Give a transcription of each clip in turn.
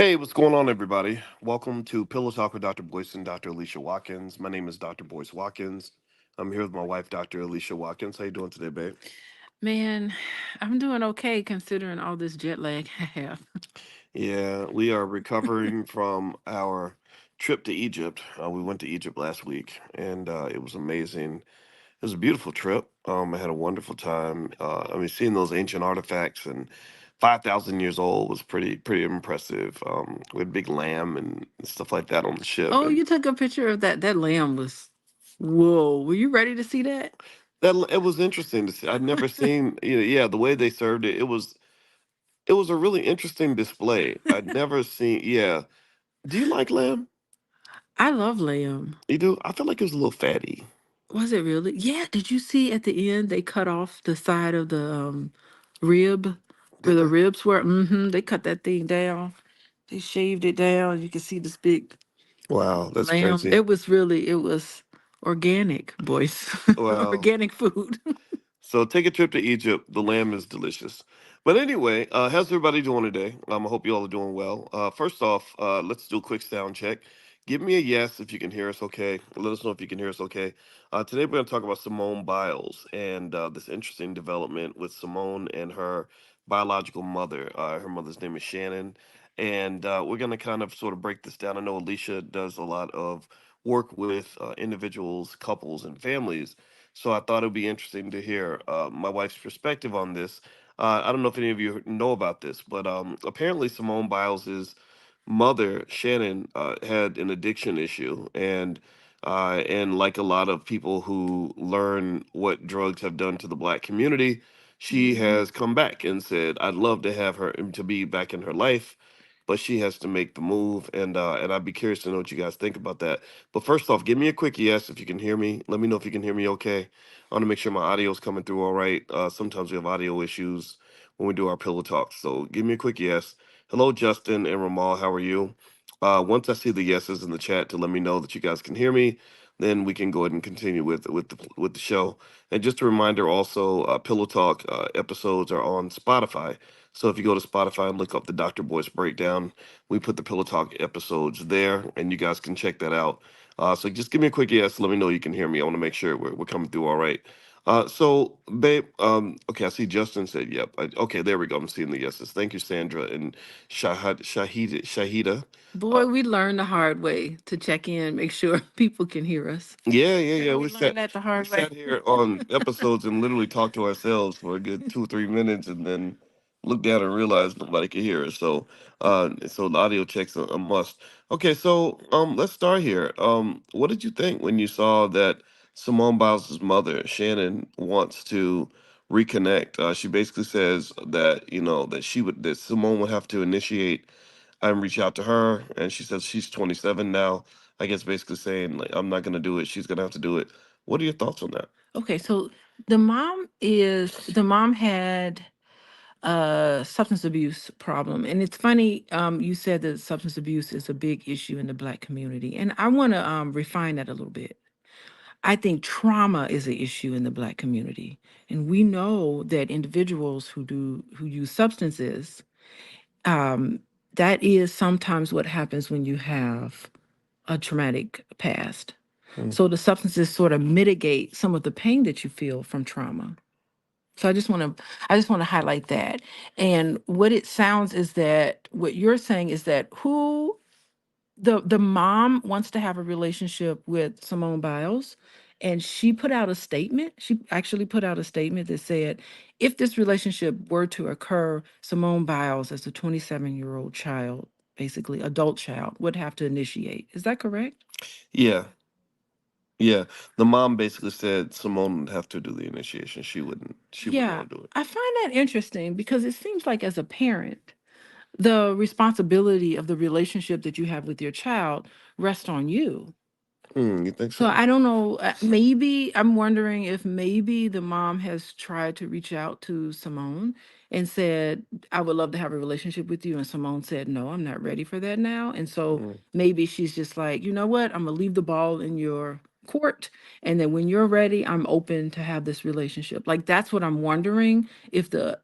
Hey, what's going on, everybody? Welcome to Pillow Talk with Dr. Boyce and Dr. Alicia Watkins. My name is Dr. Boyce Watkins. I'm here with my wife, Dr. Alicia Watkins. How you doing today, babe? Man, I'm doing okay considering all this jet lag I have. Yeah, we are recovering from our trip to Egypt. We went to Egypt last week, and it was amazing. It was a beautiful trip. I had a wonderful time. Seeing those ancient artifacts and 5,000 years old was pretty impressive. We had a big lamb and stuff like that on the ship, Oh, and you took a picture of that. That lamb was, whoa. Were you ready to see that? it was interesting to see. I'd never seen, yeah, the way they served it. It was a really interesting display. I'd never seen. Yeah, do you like lamb? I love lamb. You do? I feel like it was a little fatty. Was it really? Yeah. Did you see at the end they cut off the side of the rib where Did the they? ribs were? They cut that thing down. They shaved it down. You can see this big Wow, that's lamb. crazy. It was organic, boys. Wow. Organic food. So take a trip to Egypt. The lamb is delicious. But anyway, how's everybody doing today? I hope you all are doing well. First off, let's do a quick sound check. Give me a yes if you can hear us okay. Let us know if you can hear us okay. Today we're going to talk about Simone Biles and this interesting development with Simone and her biological mother. Her mother's name is Shannon. And we're going to kind of sort of break this down. I know Alicia does a lot of work with individuals, couples, and families, so I thought it would be interesting to hear my wife's perspective on this. I don't know if any of you know about this, but apparently Simone Biles's mother, Shannon, had an addiction issue, and like a lot of people who learn what drugs have done to the black community, she Mhm. has come back and said, "I'd love to have her to be back in her life." But she has to make the move, and I'd be curious to know what you guys think about that. But first off, give me a quick yes if you can hear me. Let me know if you can hear me okay. I want to make sure my audio is coming through all right. Sometimes we have audio issues when we do our pillow talks. So give me a quick yes. Hello, Justin and Ramal. How are you? Once I see the yeses in the chat to let me know that you guys can hear me, then we can go ahead and continue with the show. And just a reminder, also, Pillow Talk episodes are on Spotify. So if you go to Spotify and look up the Dr. Boyce breakdown, we put the Pillow Talk episodes there, and you guys can check that out. So just give me a quick yes. Let me know you can hear me. I want to make sure we're coming through all right. So, babe, okay, I see Justin said, yep. Okay, there we go. I'm seeing the yeses. Thank you, Sandra and Shahida. Uh, Boy, we learned the hard way to check in, make sure people can hear us. yeah. We We learned sat that the we hard way. sat here on episodes and literally talked to ourselves for a good 2 or 3 minutes, and then looked down and realized nobody could hear us. So the audio checks a must. Okay, so let's start here. What did you think when you saw that Simone Biles' mother, Shannon, wants to reconnect? She basically says that that Simone would have to initiate and reach out to her, and she says she's 27 now. I guess basically saying like I'm not gonna do it. She's gonna have to do it. What are your thoughts on that? Okay, so the mom had a substance abuse problem. And it's funny, you said that substance abuse is a big issue in the black community. And I want to refine that a little bit. I think trauma is an issue in the black community. And we know that individuals who use substances, um, that is sometimes what happens when you have a traumatic past. Hmm. So the substances sort of mitigate some of the pain that you feel from trauma. So I just want to highlight that. And what it sounds is that what you're saying is that who the mom wants to have a relationship with Simone Biles, and she put out a statement. She actually put out a statement that said, if this relationship were to occur, Simone Biles, as a 27-year-old child, basically adult child, would have to initiate. Is that correct? Yeah, yeah. The mom basically said Simone would have to do the initiation. She wouldn't Yeah, want to do it. I find that interesting because it seems like as a parent, the responsibility of the relationship that you have with your child rests on you. You think So so? I don't know. Maybe I'm wondering if maybe the mom has tried to reach out to Simone and said, I would love to have a relationship with you. And Simone said, no, I'm not ready for that now. And so Mm, maybe she's just like, you know what? I'm going to leave the ball in your court, and then when you're ready, I'm open to have this relationship. Like that's what I'm wondering,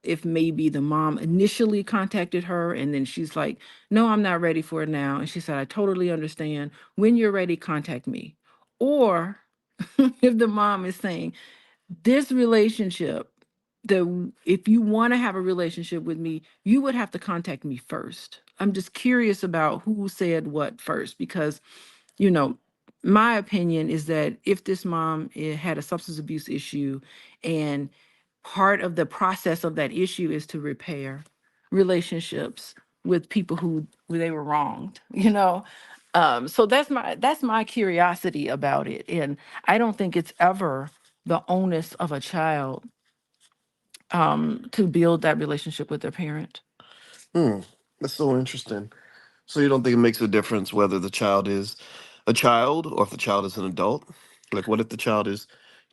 if maybe the mom initially contacted her and then she's like, no, I'm not ready for it now, and she said, I totally understand. When you're ready, contact me. Or if the mom is saying, this relationship, if you want to have a relationship with me, you would have to contact me first. I'm just curious about who said what first, because you know, my opinion is that if this mom had a substance abuse issue, and part of the process of that issue is to repair relationships with people who they were wronged, so that's my curiosity about it. And I don't think it's ever the onus of a child to build that relationship with their parent. Hmm. That's so interesting. So you don't think it makes a difference whether the child is a child or if the child is an adult? Like, what if the child is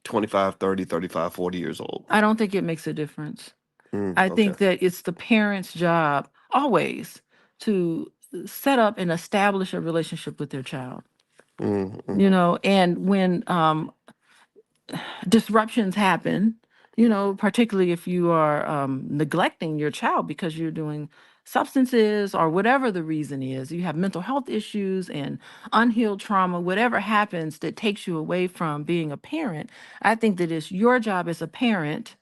25, 30, 35, 40 years old? I don't think it makes a difference. Hmm. I Okay. think that it's the parent's job always to set up and establish a relationship with their child. Hmm. Hmm. And when disruptions happen, particularly if you are neglecting your child because you're doing substances or whatever the reason is, you have mental health issues and unhealed trauma, whatever happens that takes you away from being a parent, I think that it's your job as a parent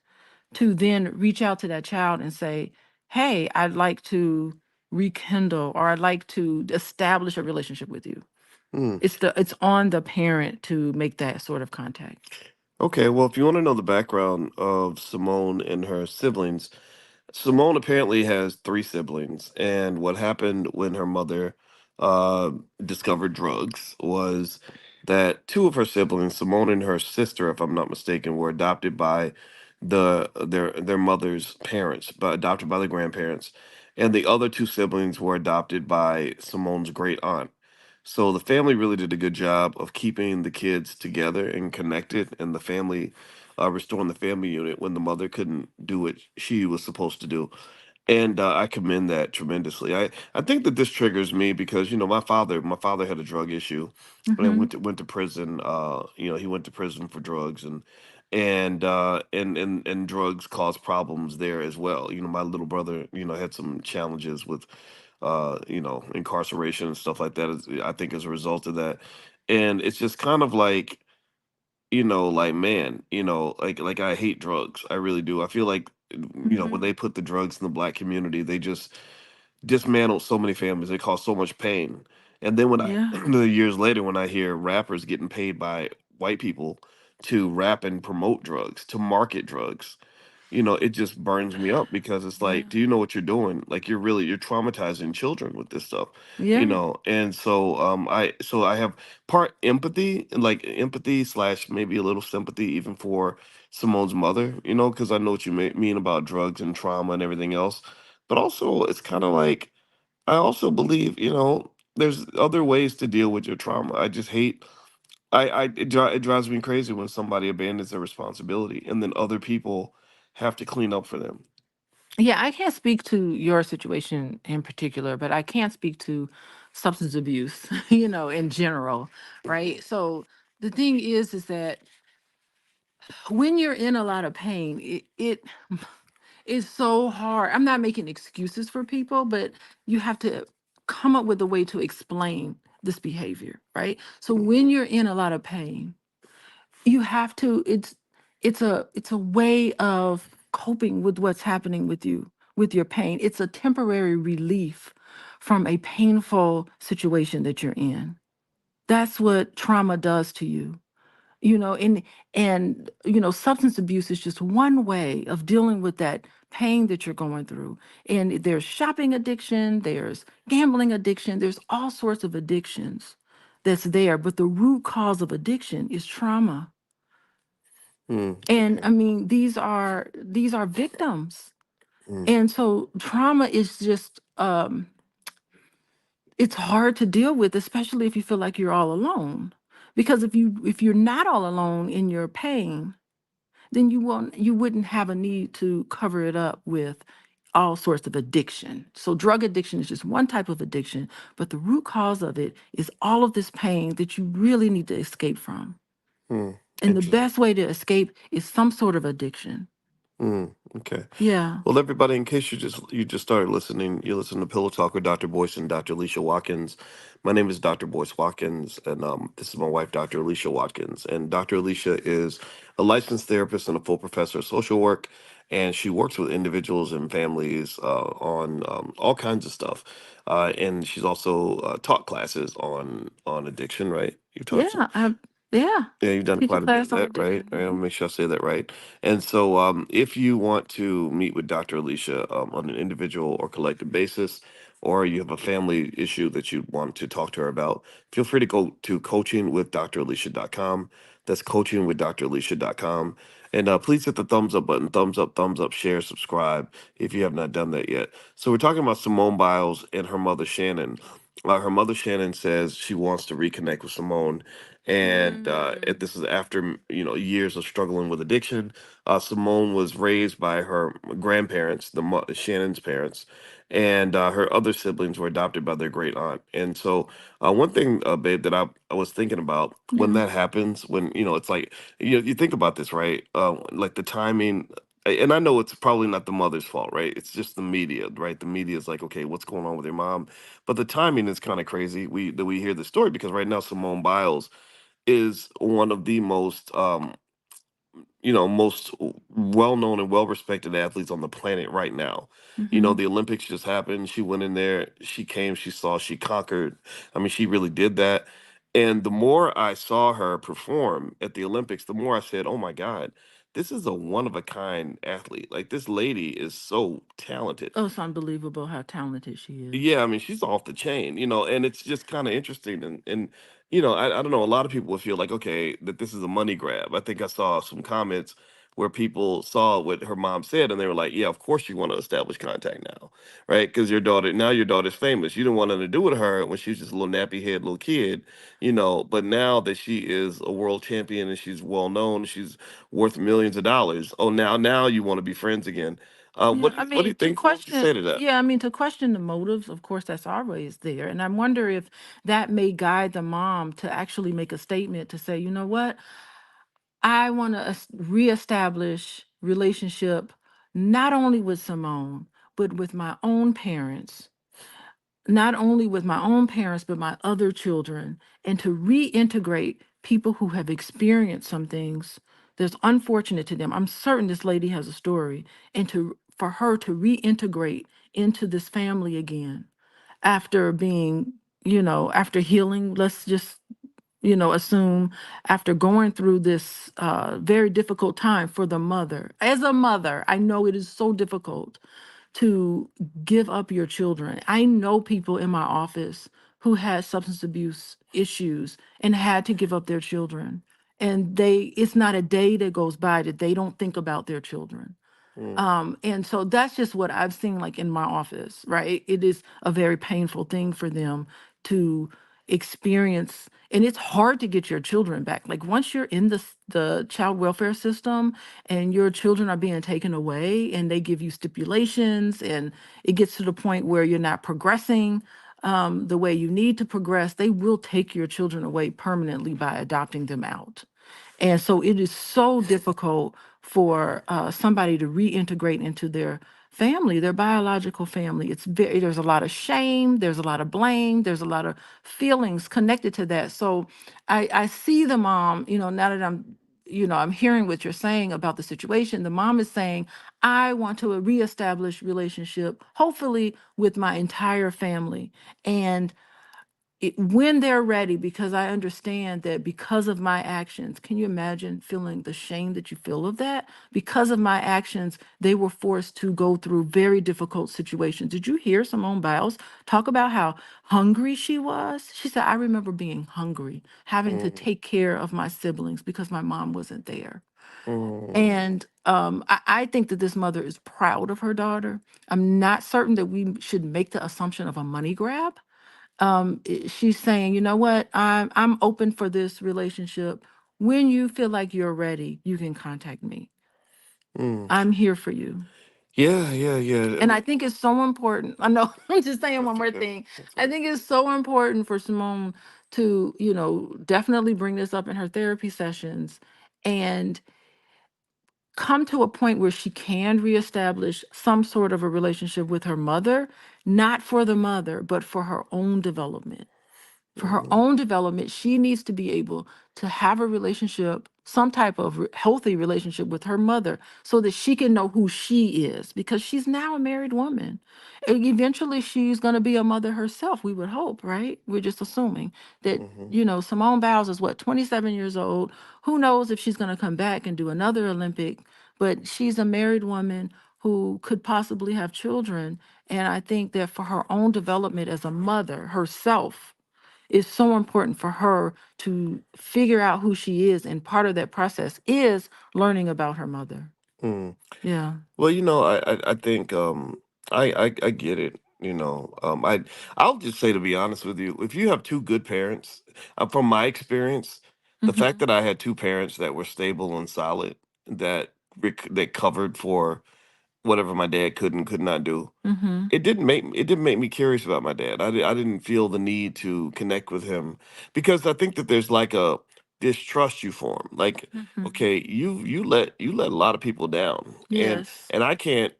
to then reach out to that child and say, hey, I'd like to rekindle, or I'd like to establish a relationship with you. Hmm. It's on the parent to make that sort of contact. Okay, well, if you want to know the background of Simone and her siblings, Simone apparently has three siblings, and what happened when her mother uh, discovered drugs was that two of her siblings, Simone and her sister, if I'm not mistaken, were adopted by their mother's parents, but adopted by the grandparents, and the other two siblings were adopted by Simone's great aunt. So the family really did a good job of keeping the kids together and connected, and the family restoring the family unit when the mother couldn't do what she was supposed to do. And I commend that tremendously. I think that this triggers me because my father had a drug issue and Hmm. went to prison. He went to prison for drugs, and drugs cause problems there as well. My little brother had some challenges with incarceration and stuff like that. I think as a result of that, and it's just kind of like like, man, like I hate drugs. I really do. I feel like, when Hmm. they put the drugs in the black community, they just dismantled so many families. They caused so much pain. And then Yeah. the years later, when I hear rappers getting paid by white people to rap and promote drugs, to market drugs, it just burns me up because it's Yeah. like, do you know what you're doing? Like you're traumatizing children with this stuff, Yeah. And so I have part empathy, like empathy slash maybe a little sympathy even for Simone's mother, because I know what you mean about drugs and trauma and everything else. But also it's kind of like I also believe, there's other ways to deal with your trauma. I just hate it drives me crazy when somebody abandons their responsibility and then other people have to clean up for them. Yeah, I can't speak to your situation in particular, but I can speak to substance abuse, in general, right? So the thing is that when you're in a lot of pain, it is so hard. I'm not making excuses for people, but you have to come up with a way to explain this behavior, right? So when Mhm. you're in a lot of pain, you have to it's a way of coping with what's happening with you, with your pain. It's a temporary relief from a painful situation that you're in. That's what trauma does to you. And substance abuse is just one way of dealing with that pain that you're going through. And there's shopping addiction, there's gambling addiction, there's all sorts of addictions that's there, but the root cause of addiction is trauma. And Okay. I mean, these are victims. Mm. And so trauma is just it's hard to deal with, especially if you feel like you're all alone. Because if you're not all alone in your pain, then you wouldn't have a need to cover it up with all sorts of addiction. So drug addiction is just one type of addiction, but the root cause of it is all of this pain that you really need to escape from. Hmm. And the Interesting. best way to escape is some sort of addiction. Okay. Yeah. Well, everybody, in case you just started listening, you listen to Pillow Talk with Dr. Boyce and Dr. Alicia Watkins. My name is Dr. Boyce Watkins, and this is my wife, Dr. Alicia Watkins. And Dr. Alicia is a licensed therapist and a full professor of social work, and she works with individuals and families on all kinds of stuff. And she's also taught classes on addiction. Right? You taught some. Yeah. Yeah. Yeah, you've done Teach a quite a bit of class on that, right? addiction. All right, I'll Mhm. make sure I say that right. And so, if you want to meet with Dr. Alicia on an individual or collective basis, or you have a family issue that you want to talk to her about, feel free to go to coachingwithdralicia.com. That's coachingwithdralicia.com. And please hit the thumbs up button, thumbs up, share, subscribe if you have not done that yet. So, we're talking about Simone Biles and her mother, Shannon. Her mother, Shannon, says she wants to reconnect with Simone, and Mm. this is after years of struggling with addiction. Simone was raised by her grandparents, Shannon's parents, and her other siblings were adopted by their great aunt. And so, one thing, babe, that I was thinking about when Yeah. that happens, when it's like you think about this, right? Like the timing. And I know it's probably not the mother's fault, right? It's just the media, right? The media is like, okay, what's going on with your mom? But the timing is kind of crazy. We hear the story because right now Simone Biles is one of the most well-known and well-respected athletes on the planet right now. Hmm. The Olympics just happened. She went in there, she came, she saw, she conquered. I mean, she really did that. And the more I saw her perform at the Olympics, the more I said, "Oh my God, this is a one-of-a-kind athlete. Like, this lady is so talented." Oh, it's unbelievable how talented she is. Yeah, I mean, she's off the chain, and it's just kind of interesting. And I don't know, a lot of people would feel like, okay, that this is a money grab. I think I saw some comments where people saw what her mom said and they were like, yeah, of course you want to establish contact now, right? Because your daughter's famous. You didn't want nothing to do with her when she was just a little nappy head little kid, but now that she is a world champion and she's well known, she's worth millions of dollars. Oh, now you want to be friends again. Yeah, I What do you mean, to think? What would you question, say to that? yeah, I mean, to question the motives, of course, that's always there. And I wonder if that may guide the mom to actually make a statement to say, you know what, I want to reestablish relationship not only with Simone, but with my own parents, not only with my own parents, but my other children, and to reintegrate people who have experienced some things that's unfortunate to them. I'm certain this lady has a story, and for her to reintegrate into this family again after being, after healing, let's just, assume after going through this very difficult time for the mother. As a mother, I know it is so difficult to give up your children. I know people in my office who had substance abuse issues and had to give up their children. And it's not a day that goes by that they don't think about their children. Mm, And so that's just what I've seen like in my office, right? It is a very painful thing for them to experience, and it's hard to get your children back. Like once you're in the child welfare system and your children are being taken away and they give you stipulations and it gets to the point where you're not progressing the way you need to progress, they will take your children away permanently by adopting them out. And so it is so difficult for somebody to reintegrate into their family, their biological family. There's a lot of shame, there's a lot of blame, there's a lot of feelings connected to that. So I see the mom, now that I'm hearing what you're saying about the situation. The mom is saying, I want to reestablish relationship, hopefully with my entire family. And when they're ready, because I understand that because of my actions, can you imagine feeling the shame that you feel of that? Because of my actions, they were forced to go through very difficult situations. Did you hear Simone Biles talk about how hungry she was? She said, I remember being hungry, having to mm, take care of my siblings because my mom wasn't there. mm, And I think that this mother is proud of her daughter. I'm not certain that we should make the assumption of a money grab. She's saying, you know what, I'm open for this relationship. When you feel like you're ready, you can contact me. mm. I'm here for you. Yeah, yeah, yeah. And I think it's so important. I know I'm just saying one That's more okay. thing. That's I right. think it's so important for Simone to, definitely bring this up in her therapy sessions and come to a point where she can reestablish some sort of a relationship with her mother, not for the mother, but for her own development. For her Hmm. own development, she needs to be able to have a relationship, some type of healthy relationship with her mother, so that she can know who she is, because she's now a married woman. Eventually, she's going to be a mother herself, we would hope, right? We're just assuming that, Hmm. Simone Biles is what, 27 years old. Who knows if she's going to come back and do another Olympic, but she's a married woman who could possibly have children. And I think that for her own development as a mother herself, it's so important for her to figure out who she is. And part of that process is learning about her mother. Mm. Yeah. Well, I think I get it. I'll just say, to be honest with you, if you have two good parents, from my experience, the fact Mm-hmm. that I had two parents that were stable and solid, that covered for whatever my dad could and could not do, Mm-hmm. it didn't make me curious about my dad. I didn't feel the need to connect with him, because I think that there's like a distrust you form. Like, Mm-hmm. okay, you let a lot of people down, and Yes. and I can't.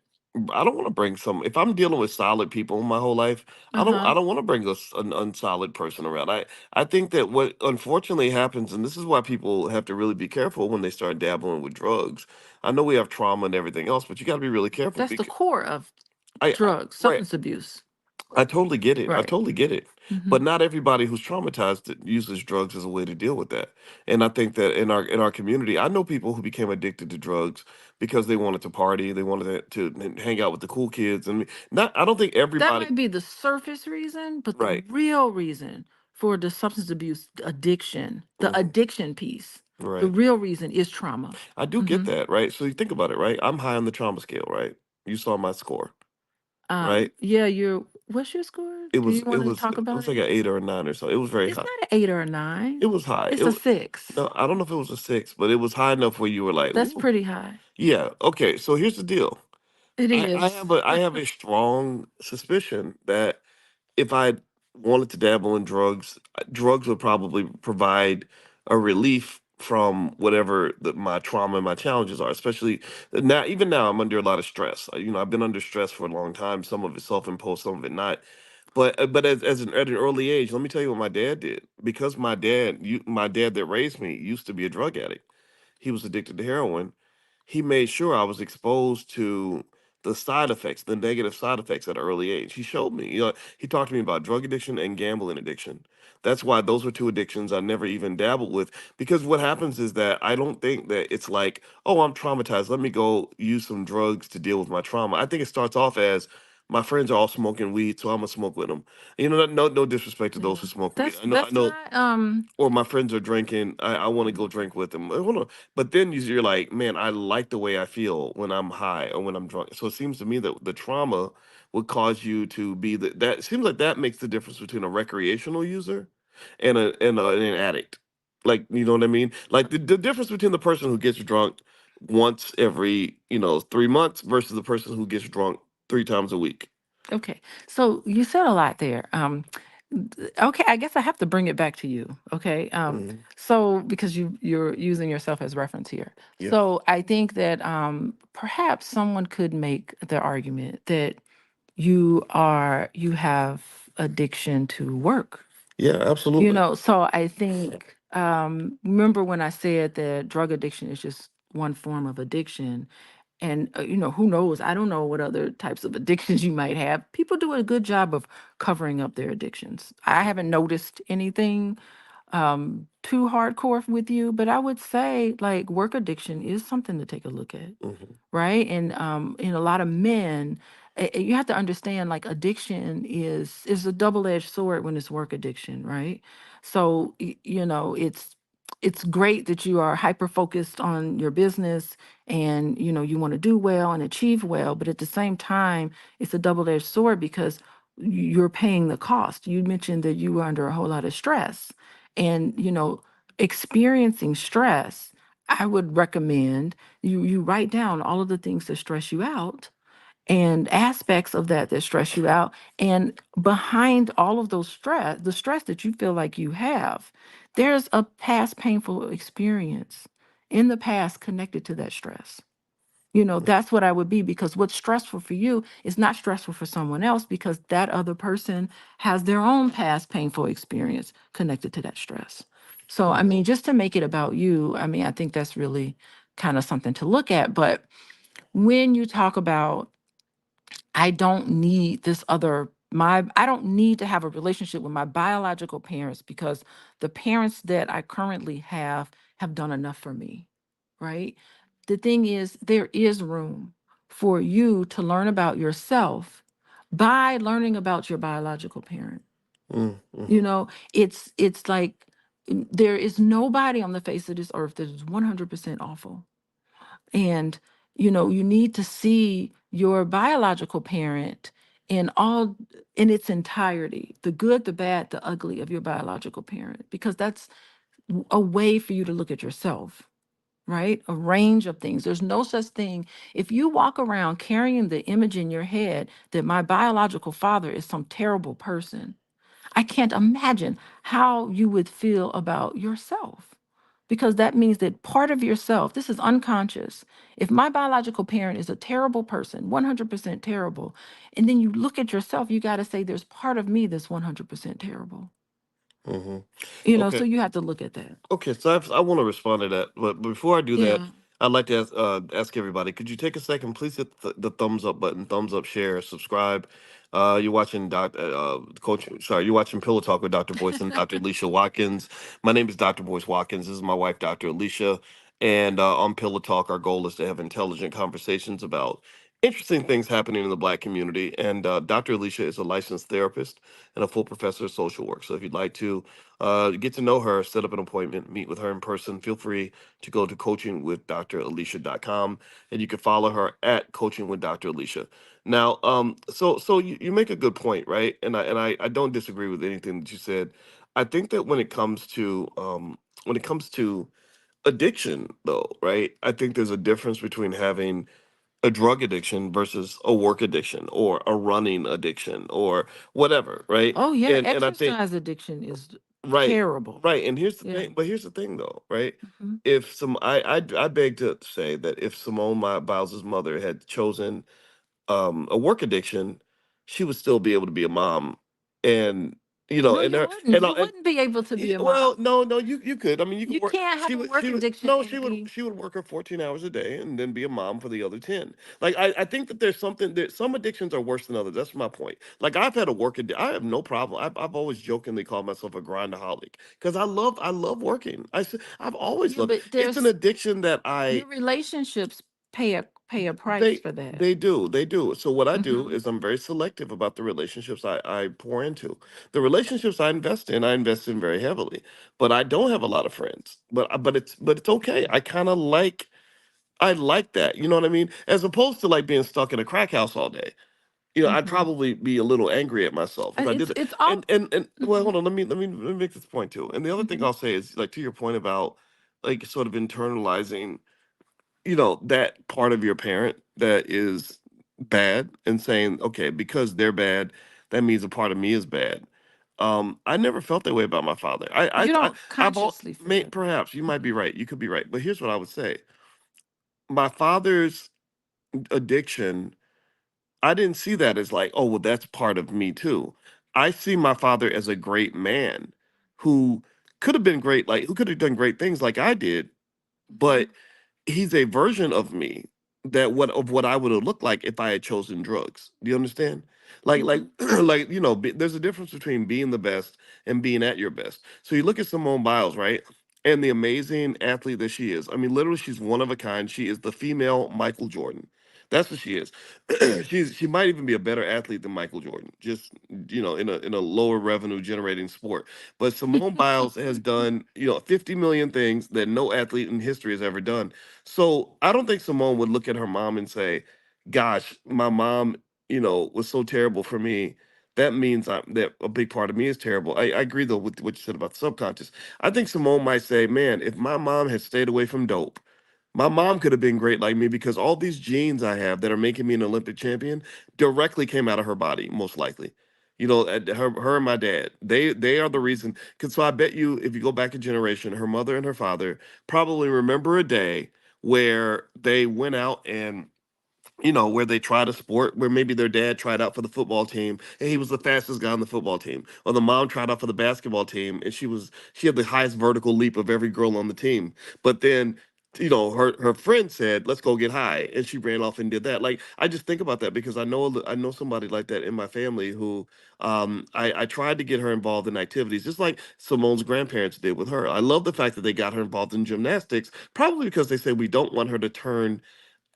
I don't want to bring some. If I'm dealing with solid people my whole life, I don't. Uh-huh. I don't want to bring an unsolid person around. I think that what unfortunately happens, and this is why people have to really be careful when they start dabbling with drugs. I know we have trauma and everything else, but you got to be really careful That's the because core of I drugs, right. substance abuse. I totally get it. I Right. totally get it. Mm-hmm. But not everybody who's traumatized uses drugs as a way to deal with that. And I think that in our community, I know people who became addicted to drugs because they wanted to party, they wanted to hang out with the cool kids, and not. I don't think That everybody. might be the surface reason, but the Right. real reason for the substance abuse addiction, the Hmm. addiction piece, the Right. real reason is trauma. I do get Mm-hmm. that. Right. So you think about it. Right. I'm high on the trauma scale. Right. You saw my score. Right. Yeah, what's your score? It Do was you it want to was talk it about was like it? an 8 or a 9 or so. It was very It's high. not an 8 or a It 9. was high. It's a 6. No, I don't know if it was a 6, but it was high enough where you were like, That's ooh. pretty high. Yeah. Okay. So here's the deal. It I is. have a strong suspicion that if I wanted to dabble in drugs, drugs would probably provide a relief from whatever my trauma and my challenges are. Especially now, even now, I'm under a lot of stress. I've been under stress for a long time. Some of it self-imposed, some of it not. But at an early age, let me tell you what my dad did. Because my dad that raised me used to be a drug addict. He was addicted to heroin. He made sure I was exposed to the side effects, the negative side effects at an early age. He showed me. He talked to me about drug addiction and gambling addiction. That's why those were two addictions I never even dabbled with. Because what happens is that I don't think that it's like, oh, I'm traumatized. Let me go use some drugs to deal with my trauma. I think it starts off as my friends are all smoking weed, so I'm gonna smoke with them. No disrespect to those Yeah. who smoke weed. That's I that's know, not or my friends are drinking. I want to go mhm. drink with them. Hold on. But then you're like, man, I like the way I feel when I'm high or when I'm drunk. So it seems to me that the trauma would cause you to be that. It seems like that makes the difference between a recreational user and an addict. Like, you know what I mean? Like the difference between the person who gets drunk once every 3 months versus the person who gets drunk 3 times a week. Okay. So you said a lot there. Okay, I guess I have to bring it back to you. Okay. Hmm. So because you're using yourself as reference here. Yeah. So I think that perhaps someone could make the argument that you have addiction to work. Yeah. Absolutely. So I think, remember when I said that drug addiction is just one form of addiction, and who knows? I don't know what other types of addictions you might have. People do a good job of covering up their addictions. I haven't noticed anything too hardcore with you, but I would say like work addiction is something to take a look at, Hmm. right? And in a lot of men, you have to understand like addiction is a double-edged sword when it's work addiction, right? So it's great that you are hyper focused on your business and you want to do well and achieve well, but at the same time it's a double-edged sword because you're paying the cost. You mentioned that you were under a whole lot of stress, and experiencing stress, I would recommend you write down all of the things that stress you out and aspects of that that stress you out. And behind all of those stress, the stress that you feel like you have, there's a past painful experience in the past connected to that stress. You know, that's what I would be, because what's stressful for you is not stressful for someone else, because that other person has their own past painful experience connected to that stress. So, I mean, just to make it about you, I mean, I think that's really kind of something to look at. But when you talk about, I don't need this other, I don't need to have a relationship with my biological parents because the parents that I currently have done enough for me, right? The thing is, there is room for you to learn about yourself by learning about your biological parent. You Mm-hmm. know, it's like, there is nobody on the face of this earth that is 100% awful. And, you know, you need to see your biological parent in its entirety, the good, the bad, the ugly of your biological parent, because that's a way for you to look at yourself, right? A range of things. There's no such thing. If you walk around carrying the image in your head that my biological father is some terrible person, I can't imagine how you would feel about yourself, because that means that part of yourself, this is unconscious. If my biological parent is a terrible person, 100% terrible, and then you look at yourself, you got to say, there's part of me that's 100% terrible. Mm-hmm. You know, so Okay. you have to look at that. Okay, so I want to respond to that, but before I do that, Yeah. I'd like to ask everybody: could you take a second, please hit the thumbs up button, thumbs up, share, subscribe. You're watching Coach. Sorry, you're watching Pillow Talk with Dr. Boyce and Dr. Alicia Watkins. My name is Dr. Boyce Watkins. This is my wife, Dr. Alicia, and on Pillow Talk, our goal is to have intelligent conversations about interesting things happening in the Black community. And Dr. Alicia is a licensed therapist and a full professor of social work. So if you'd like to get to know her, set up an appointment, meet with her in person, feel free to go to coachingwithdralicia.com, and you can follow her at Coaching with Dr. Alicia. Now, so you make a good point, right? And I don't disagree with anything that you said. I think that when it comes to addiction, though, right? I think there's a difference between having a drug addiction versus a work addiction or a running addiction or whatever, right? Oh, yeah. And I think Exercise addiction is right, terrible. right. And here's the Yeah. thing, but here's the thing though, right? Hmm. If some I beg to say that if Biles's mother had chosen a work addiction, she would still be able to be a mom. And No, and you her wouldn't. You wouldn't be able to be a well, mom. no, you could. I mean, you could You work. can't have a work She would addiction no, and be. she would work her 14 hours a day and then be a mom for the other 10. Like I think that there's something that some addictions are worse than others. That's my point. Like I've had a I have no problem. I've always jokingly called myself a grindaholic because I love working. I've always Yeah, loved. but It's an there's addiction that I your relationships pay a price they for that. they do. So what I do Hmm. is I'm very selective about the relationships I pour into. The relationships I invest in very heavily. But I don't have a lot of friends. But it's okay. I like that. You know what I mean? As opposed to like being stuck in a crack house all day. I'd Hmm. probably be a little angry at myself if I did it. It's all. And well, Hmm. hold on. Let me make this point too. And the other thing Hmm. I'll say is like to your point about like sort of internalizing that part of your parent that is bad and saying, okay, because they're bad, that means a part of me is bad. I never felt that way about my father. You don't I've all consciously feel may that way. perhaps you might be Hmm. right. You could be right. But here's what I would say. My father's addiction, I didn't see that as like, oh, well, that's part of me too. I see my father as a great man who could have been great, like who could have done great things like I did, Hmm. but he's a version of me that what I would have looked like if I had chosen drugs. Do you understand? Like Hmm. like there's a difference between being the best and being at your best. So you look at Simone Biles, right? And the amazing athlete that she is. I mean, literally, she's one of a kind. She is the female Michael Jordan. That's what she is. She might even be a better athlete than Michael Jordan, just in a lower revenue generating sport. But Simone Biles has done 50 million things that no athlete in history has ever done. So I don't think Simone would look at her mom and say, "Gosh, my mom, was so terrible for me. That means that a big part of me is terrible." I agree though with what you said about the subconscious. I think Simone might say, "Man, if my mom had stayed away from dope." My mom could have been great like me because all these genes I have that are making me an Olympic champion directly came out of her body, most likely. You know, her and my dad, they are the reason. Cause so I bet you, if you go back a generation, her mother and her father probably remember a day where they went out and where they tried a sport where maybe their dad tried out for the football team and he was the fastest guy on the football team. Or the mom tried out for the basketball team and she had the highest vertical leap of every girl on the team. But then, her friend said, "Let's go get high." And she ran off and did that. Like I just think about that because I know somebody like that in my family who I tried to get her involved in activities, just like Simone's grandparents did with her. I love the fact that they got her involved in gymnastics, probably because they said we don't want her to turn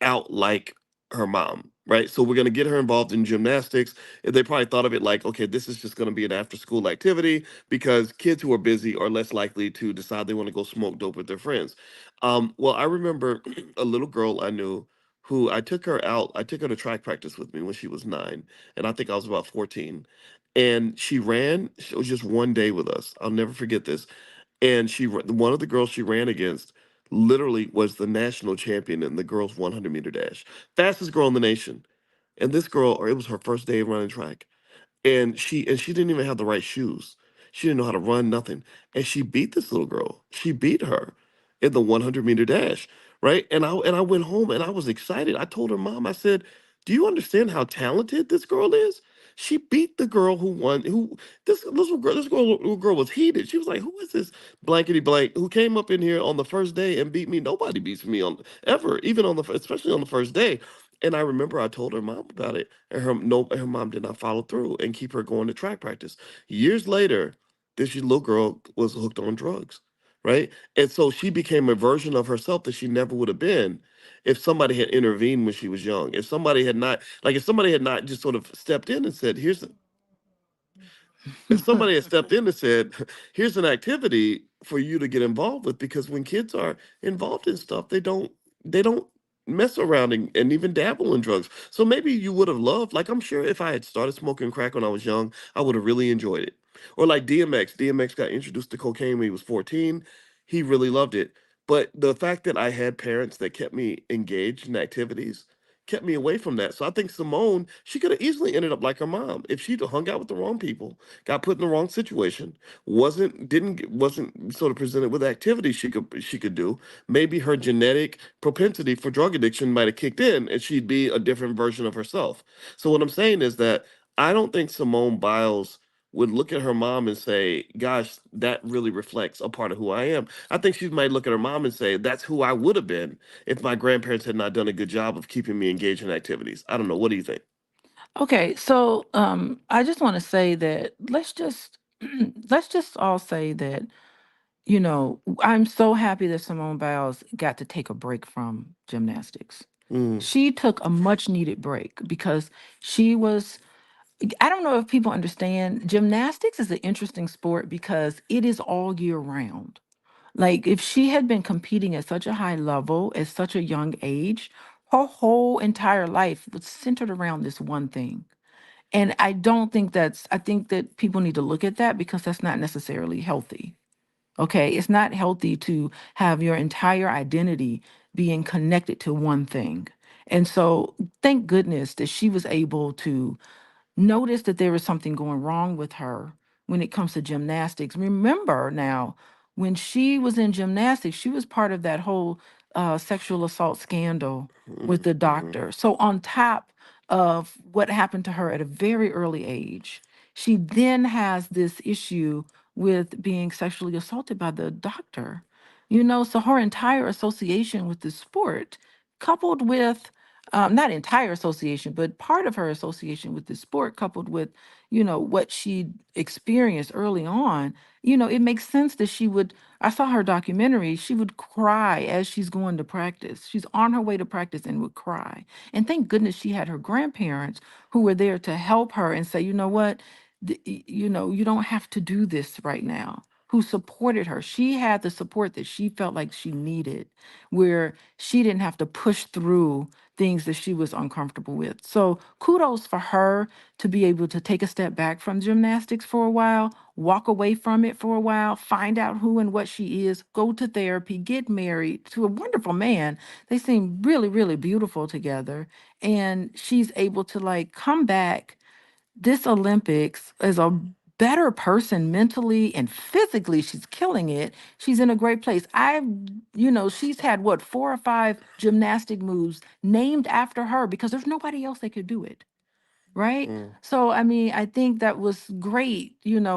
out like her mom, right? So we're going to get her involved in gymnastics. And they probably thought of it like, okay, this is just going to be an after school activity because kids who are busy are less likely to decide they want to go smoke dope with their friends. Well, I remember a little girl I knew who I took her out. I took her to track practice with me when she was 9, and I think I was about 14. And she ran. It was just one day with us. I'll never forget this, and one of the girls she ran against literally was the national champion in the girls 100-meter dash, fastest girl in the nation. And this girl, or it was her first day of running track, and she didn't even have the right shoes. She didn't know how to run, nothing. And she beat this little girl. She beat her in the 100-meter dash, right? And I went home and I was excited. I told her mom, I said, "Do you understand how talented this girl is? She beat the girl who won. Who this little girl was heated. She was like, 'Who is this blankety blank who came up in here on the first day and beat me? Nobody beats me on ever, even especially on the first day.'" And I remember I told her mom about it, and her mom did not follow through and keep her going to track practice. Years later, this little girl was hooked on drugs, right? And so she became a version of herself that she never would have been if somebody had intervened when she was young. If somebody had not just sort of stepped in and said, if somebody had stepped in and said, "Here's an activity for you to get involved with," because when kids are involved in stuff, they don't mess around and even dabble in drugs. So maybe you would have loved, like I'm sure if I had started smoking crack when I was young, I would have really enjoyed it. Or like DMX. DMX got introduced to cocaine when he was 14. He really loved it. But the fact that I had parents that kept me engaged in activities kept me away from that. So I think Simone, she could have easily ended up like her mom if she'd hung out with the wrong people, got put in the wrong situation, wasn't sort of presented with activities she could do. Maybe her genetic propensity for drug addiction might have kicked in, and she'd be a different version of herself. So what I'm saying is that I don't think Simone Biles would look at her mom and say, "Gosh, that really reflects a part of who I am." I think she might look at her mom and say, "That's who I would have been if my grandparents had not done a good job of keeping me engaged in activities." I don't know. What do you think? Okay, so I just want to say that let's just let's just all say that I'm so happy that Simone Biles got to take a break from gymnastics. Mm, She took a much needed break because she was. I don't know if people understand. Gymnastics is an interesting sport because it is all year round. Like if she had been competing at such a high level at such a young age, her whole entire life was centered around this one thing. And I don't think I think that people need to look at that because that's not necessarily healthy. Okay. It's not healthy to have your entire identity being connected to one thing. And so thank goodness that she was able to noticed that there was something going wrong with her when it comes to gymnastics. Remember now, when she was in gymnastics, she was part of that whole sexual assault scandal with mm, the mm, doctor. So, on top of what happened to her at a very early age, she then has this issue with being sexually assaulted by the doctor. So her entire association with the sport, coupled with not entire association, but part of her association with the sport, coupled with, what she experienced early on, it makes sense that she would. I saw her documentary, she would cry as she's going to practice. She's on her way to practice and would cry. And thank goodness she had her grandparents who were there to help her and say, you know what, you don't have to do this right now. Who supported her. She had the support that she felt like she needed, where she didn't have to push through things that she was uncomfortable with. So kudos for her to be able to take a step back from gymnastics for a while walk away from it for a while, find out who and what she is, go to therapy, get married to a wonderful man. They seem really, really beautiful together. And she's able to like come back this Olympics as a better person mentally and physically. She's killing it. She's in a great place. She's had what, 4 or 5 gymnastic moves named after her because there's nobody else that could do it. Right. Mm. So, I mean, I think that was great, and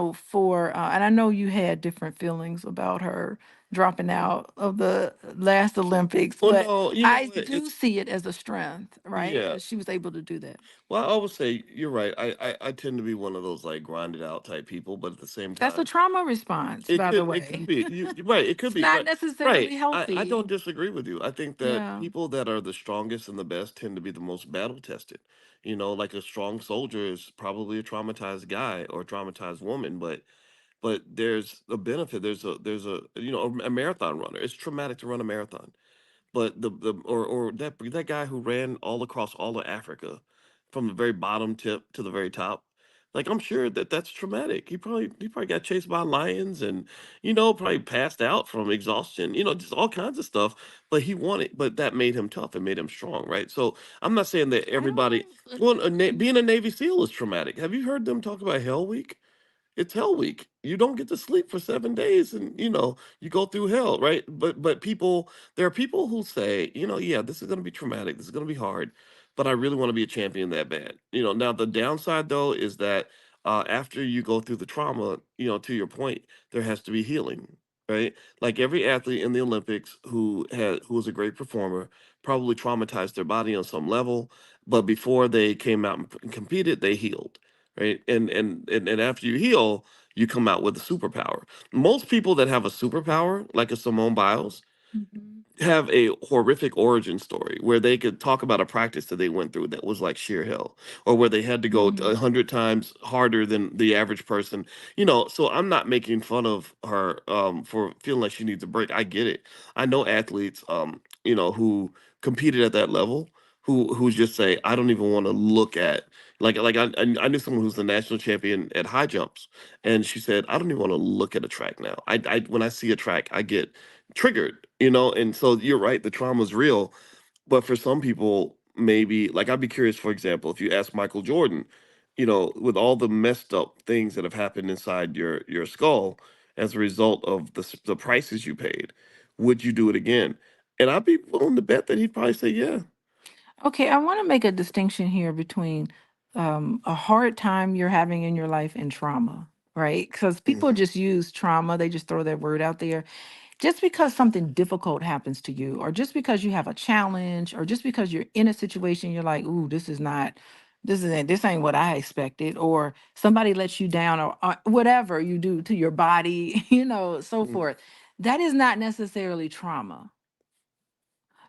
I know you had different feelings about her dropping out of the last Olympics, Well, but no, you know I what? do see it as a strength, right? Yeah. Because she was able to do that. Well, I always say you're right. I tend to be one of those like grinded out type people, but at the same That's a time, trauma response, by the it could way. be you're right. It could It's be, not but right. necessarily I healthy. don't disagree with you. I think that Yeah. people that are the strongest and the best tend to be the most battle tested. You know, like a strong soldier is probably a traumatized guy or a traumatized woman, but there's a benefit. There's a a marathon runner. It's traumatic to run a marathon, but or that guy who ran all across all of Africa, from the very bottom tip to the very top, like I'm sure that that's traumatic. He probably got chased by lions and probably passed out from exhaustion. Just all kinds of stuff. But he won it. But that made him tough and made him strong, right? So I'm not saying that I don't everybody. know. Well, being a Navy SEAL is traumatic. Have you heard them talk about Hell Week? It's hell week. You don't get to sleep for 7 days, and you go through hell, right? But there are people who say, yeah, this is going to be traumatic. This is going to be hard, but I really want to be a champion that bad. Now the downside though is that after you go through the trauma, to your point, there has to be healing, right? Like every athlete in the Olympics who was a great performer probably traumatized their body on some level, but before they came out and competed, they healed, right? And after you heal, you come out with a superpower. Most people that have a superpower, like a Simone Biles, Mhm. have a horrific origin story where they could talk about a practice that they went through that was like sheer hell, or where they had to go Mhm. 100 times harder than the average person. So I'm not making fun of her for feeling like she needs a break. I get it. I know athletes who competed at that level who just say I don't even want to look at, I knew someone who's the national champion at high jumps, and she said I don't even want to look at a track now. I when I see a track I get triggered, and so you're right, the trauma's real. But for some people, maybe, like, I'd be curious, for example, if you ask Michael Jordan, with all the messed up things that have happened inside your skull as a result of the prices you paid, would you do it again? And I'd be willing to bet that he'd probably say yeah. Okay, I want to make a distinction here between a hard time you're having in your life and trauma, right? Because people Mhm. just use trauma, they just throw that word out there. Just because something difficult happens to you, or just because you have a challenge, or just because you're in a situation, you're like, ooh, this ain't what I expected, or somebody lets you down, or whatever you do to your body, so Mm, forth. That is not necessarily trauma.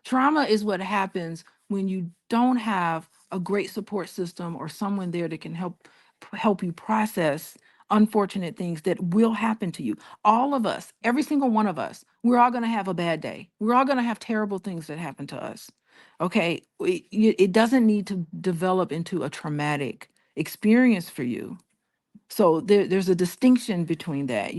Trauma is what happens when you don't have a great support system or someone there that can help you process unfortunate things that will happen to you. All of us, every single one of us, we're all going to have a bad day. We're all going to have terrible things that happen to us. Okay, it doesn't need to develop into a traumatic experience for you. So there's a distinction between that.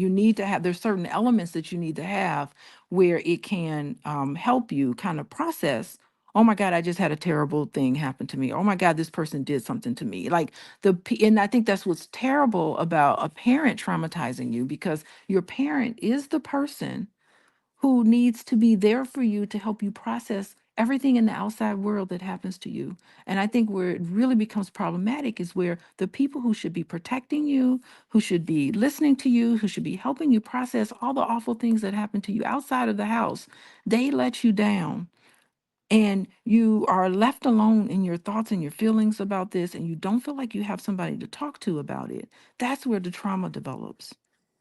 There's certain elements that you need to have where it can help you kind of process. Oh my God, I just had a terrible thing happen to me. Oh my God, this person did something to me. And I think that's what's terrible about a parent traumatizing you, because your parent is the person who needs to be there for you to help you process everything in the outside world that happens to you. And I think where it really becomes problematic is where the people who should be protecting you, who should be listening to you, who should be helping you process all the awful things that happen to you outside of the house, they let you down. And you are left alone in your thoughts and your feelings about this, and you don't feel like you have somebody to talk to about it. That's where the trauma develops,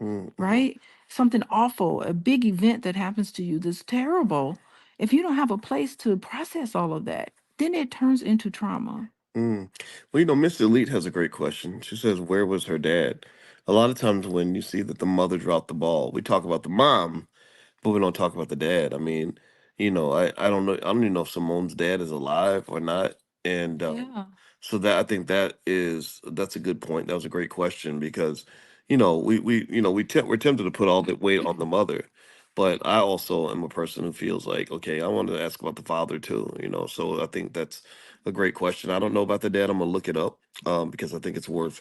mm, mhm, right? Something awful, a big event that happens to you that's terrible. If you don't have a place to process all of that, then it turns into trauma. mm. Well, Miss Elite has a great question. She says, "Where was her dad?" A lot of times when you see that the mother dropped the ball, we talk about the mom, but we don't talk about the dad. I mean, I don't know. I don't even know if Simone's dad is alive or not. And Yeah. so that I think that's a good point. That was a great question because, we're tempted to put all the weight on the mother, but I also am a person who feels like, okay, I want to ask about the father too. So I think that's a great question. I don't know about the dad. I'm gonna look it up, because I think it's worth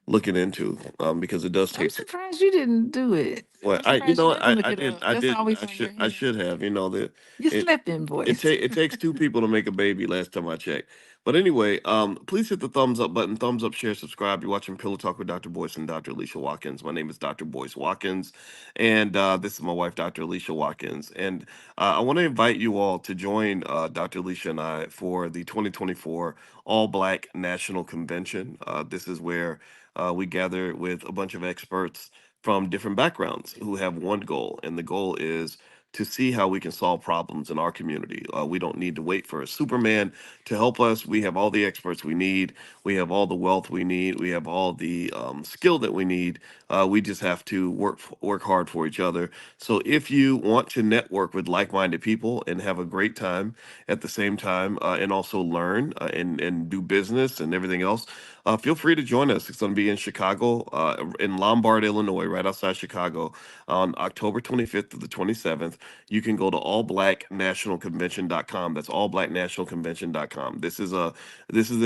looking into, because it does I'm take. surprised you didn't do it. Well, I'm surprised you you know what, didn't look I it did, up. That's always I on your should, I hand. should have. That You're it slipping, boys. it takes two people to make a baby. Last time I checked. But anyway, please hit the thumbs up button, thumbs up, share, subscribe. You're watching Pillow Talk with Dr. Boyce and Dr. Alicia Watkins. My name is Dr. Boyce Watkins, and this is my wife, Dr. Alicia Watkins. And I want to invite you all to join Dr. Alicia and I for the 2024 All Black National Convention. This is where we gather with a bunch of experts from different backgrounds who have one goal, and the goal is to see how we can solve problems in our community. We don't need to wait for a Superman to help us. We have all the experts we need. We have all the wealth we need. We have all the skill that we need. We just have to work hard for each other. So if you want to network with like-minded people and have a great time at the same time, and also learn, and do business and everything else, feel free to join us. It's going to be in Chicago, in Lombard, Illinois, right outside Chicago, on October 25th to the 27th. You can go to allblacknationalconvention.com. That's allblacknationalconvention.com. This is an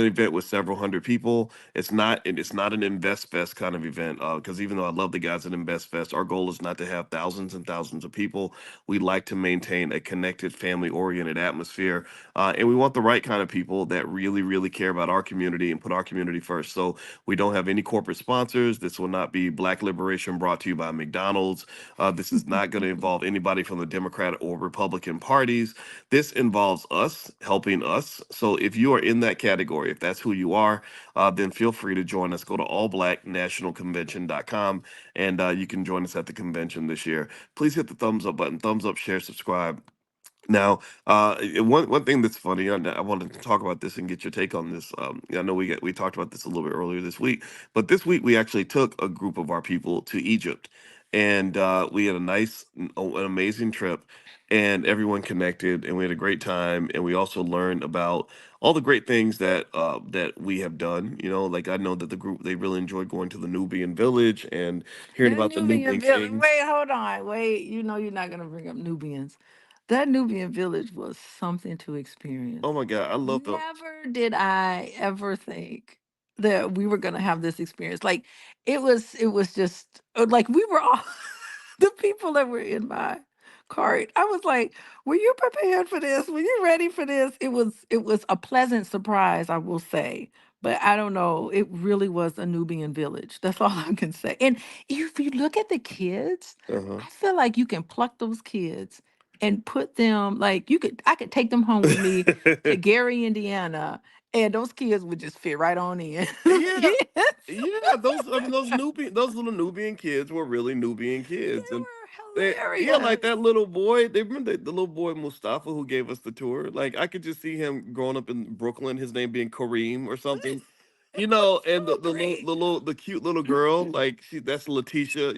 event with several hundred people. It's not an Invest Fest kind of event, because even though I love the guys at Invest Fest, our goal is not to have thousands and thousands of people. We like to maintain a connected, family-oriented atmosphere, and we want the right kind of people that really, really care about our community and put our community first. So we don't have any corporate sponsors. This will not be Black Liberation brought to you by McDonald's. This is not going to involve anybody from the Democrat or Republican parties. This involves us helping us. So if you are in that category, if that's who you are, then feel free to join us. Go to allblacknationalconvention.com, and you can join us at the convention this year. Please hit the thumbs up button, thumbs up, share, subscribe. Now, one thing that's funny, I wanted to talk about this and get your take on this. I know we talked about this a little bit earlier this week, but this week we actually took a group of our people to Egypt, and we had an amazing trip, and everyone connected, and we had a great time, and we also learned about all the great things that we have done. Like I know that the group, they really enjoyed going to the Nubian village and hearing That about the Nubian Nubian village. kings. Wait, hold on. Wait, you know you're not gonna bring up Nubians. That Nubian village was something to experience. Oh my God, I love the. Never did I ever think that we were gonna have this experience. Like it was just like we were all the people that were in my cart. I was like, were you prepared for this? Were you ready for this? It was a pleasant surprise, I will say. But I don't know. It really was a Nubian village. That's all I can say. And if you look at the kids, Uh-huh. I feel like you can pluck those kids and put them like I could take them home with me to Gary, Indiana, and those kids would just fit right on in. Those Yeah, kids, yeah. Those little Nubian kids were really Nubian they kids, and were yeah, like hilarious. that little boy. They remember the little boy Mustafa who gave us the tour. Like I could just see him growing up in Brooklyn. His name being Kareem or something. And So great. the cute little girl, like that's Letitia.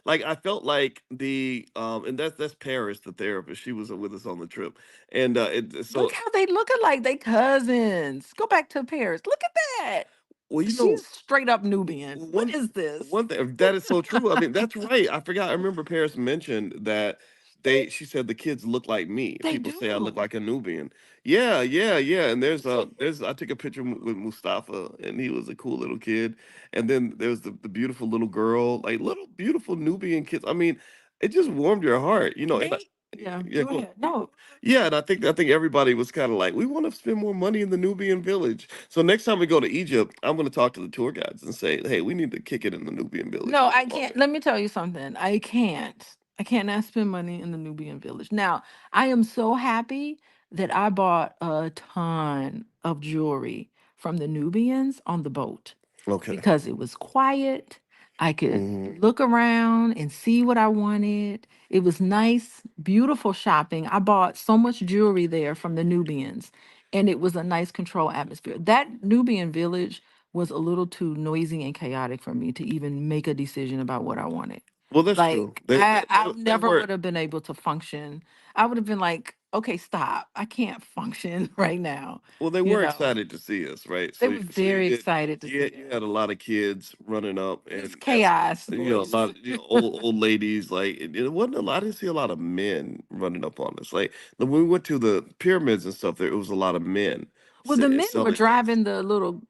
Like I felt like and that's Paris, the therapist. She was with us on the trip, and Look how they look alike. They cousins. Go back to Paris. Look at that. well, She's straight up Nubian. What one is this? one thing that is so true. I mean, that's right. I forgot. I remember Paris mentioned that she said the kids look like me. They People say I look do. like a Nubian. Yeah, yeah, yeah. And there's I took a picture with Mustafa, and he was a cool little kid. And then there's the beautiful little girl, like little beautiful Nubian kids. I mean, it just warmed your heart, They yeah, yeah, go ahead. No. yeah, and I think everybody was kind of like, we want to spend more money in the Nubian village. So next time we go to Egypt, I'm going to talk to the tour guides and say, hey, we need to kick it in the Nubian village a No, little I can't. longer. Let me tell you something. I can't. I cannot spend money in the Nubian village. Now, I am so happy that I bought a ton of jewelry from the Nubians on the boat Okay. because it was quiet. I could Hmm. look around and see what I wanted. It was nice, beautiful shopping. I bought so much jewelry there from the Nubians, and it was a nice control atmosphere. That Nubian village was a little too noisy and chaotic for me to even make a decision about what I wanted. Well, that's true. Like I They never were. would have been able to function. I would have been like, okay, stop. I can't function right now. Well, they You were know, excited to see us, right? they So, were so you very did. excited to see You us. had a lot of kids running up, It was and chaos, a boys. lot of old ladies. Like it wasn't a lot. I didn't see a lot of men running up on us. Like when we went to the pyramids and stuff, there it was a lot of men Well, the men were selling things. driving the little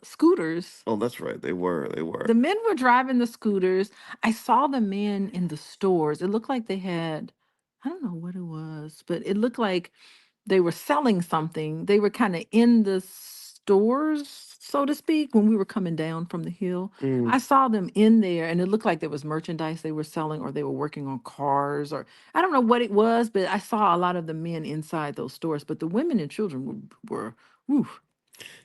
scooters. Oh, that's right. They were. They The were. men were driving the scooters. I saw the men in the stores. It looked like they had, I don't know what it was, but it looked like they were selling something. They were kind of in the stores, so to speak, when we were coming down from the hill. I Mm, saw them in there and it looked like there was merchandise they were selling or they were working on cars or I don't know what it was, but I saw a lot of the men inside those stores. But the women and children were whew,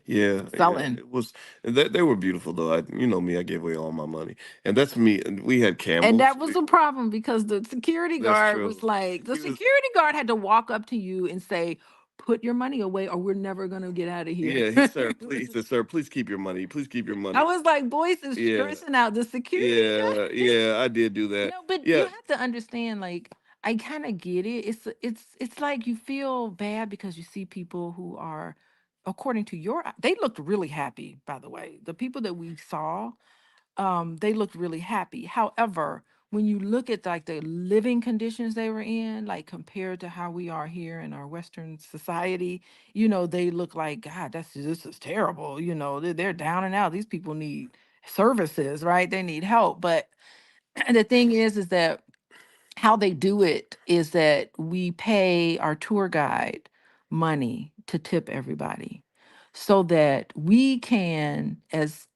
yeah, yeah. selling. It was. They were beautiful though. You know me. I gave away all my money, and that's me. And we had And camels. that was a problem because the security That's guard was true. like, the He was. security guard had to walk up to you and say, put your money away or we're never going to get out of here. Yeah, he said, please, he said, sir, please keep your money. Please keep your I money. was like, Boyce is Yeah, stressing out the security yeah, guard. yeah. I did do that. No, but you Yeah. have to understand, like, I kind of get it. It's like you feel bad because you see people who are, according to they looked really happy, by the way. The people that we saw, they looked really happy. However, when you look at like the living conditions they were in, like compared to how we are here in our Western society, they look like, God, this is terrible. They're down and out. These people need services, right? They need help. But the thing is that how they do it is that we pay our tour guide money to tip everybody so that we can, as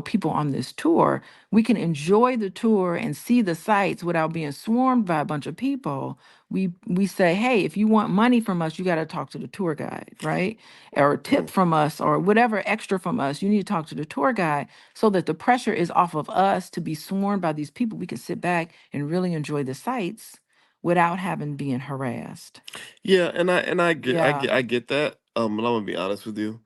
people on this tour, we can enjoy the tour and see the sights without being swarmed by a bunch of people. We say, hey, if you want money from us, you got to talk to the tour guide, right? Or tip Mm. from us or whatever extra from us, you need to talk to the tour guide so that the pressure is off of us to be swarmed by these people. We can sit back and really enjoy the sights without having being harassed. Yeah, Yeah. I get that. But I'm gonna be honest with you.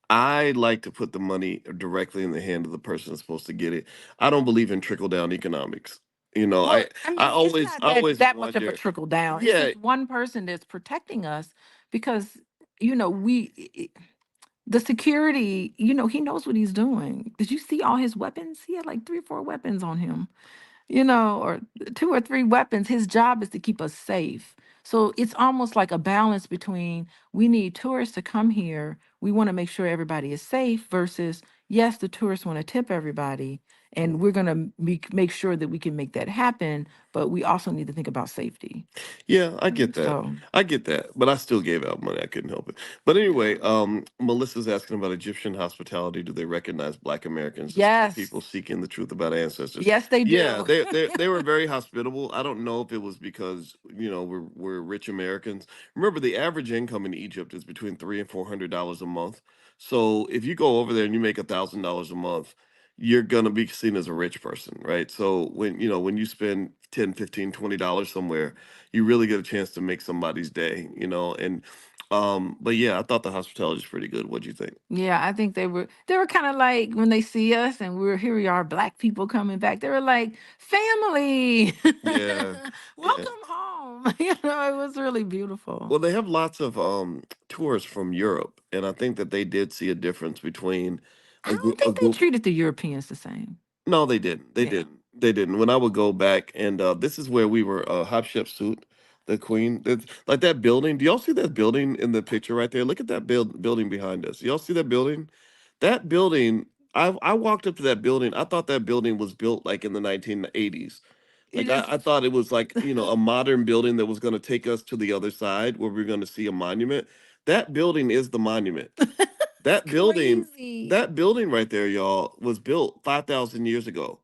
I like to put the money directly in the hand of the person that's supposed to get it. I don't believe in trickle down economics. You know, Well, I mean, it's not I always that much of a wonder. trickle down. It's Yeah, just one person that's protecting us because the security, he knows what he's doing. Did you see all his weapons? He had like 3 or 4 weapons on him, or 2 or 3 weapons. His job is to keep us safe. So it's almost like a balance between we need tourists to come here. We want to make sure everybody is safe versus, yes, the tourists want to tip everybody. And we're going to make sure that we can make that happen. But we also need to think about safety. yeah, I get that. So, I get that. But I still gave out money. I couldn't help it. But anyway, Melissa's asking about Egyptian hospitality. Do they recognize Black Americans as people yes, seeking the truth about ancestors? yes, they Yeah, do. they were very hospitable. I don't know if it was because we're rich Americans. Remember, the average income in Egypt is between $300 and $400 a month. So if you go over there and you make $1,000 a month, you're gonna be seen as a rich person, right? So when you spend 10, 15, $20 somewhere, you really get a chance to make somebody's day, and but yeah, I thought the hospitality is pretty good. What'd you think? Yeah, I think they were kind of like when they see us and here we are, black people coming back. They were like, family, Yeah, yeah. welcome home. It was really beautiful. Well, they have lots of tourists from Europe, and I think that they did see a difference between I don't a think they group. treated the Europeans the same. No, they didn't. They Yeah. didn't. They didn't. When I would go back, and this is where we were, Hatshepsut, the queen. It's like that building. Do y'all see that building in the picture right there? Look at that building behind us. Y'all see that building? That building. I walked up to that building. I thought that building was built like in the 1980s. It Like is. I thought it was like a modern building that was going to take us to the other side where we're going to see a monument. That building is the monument. It's That building, crazy. that building right there, y'all, was built 5,000 years ago.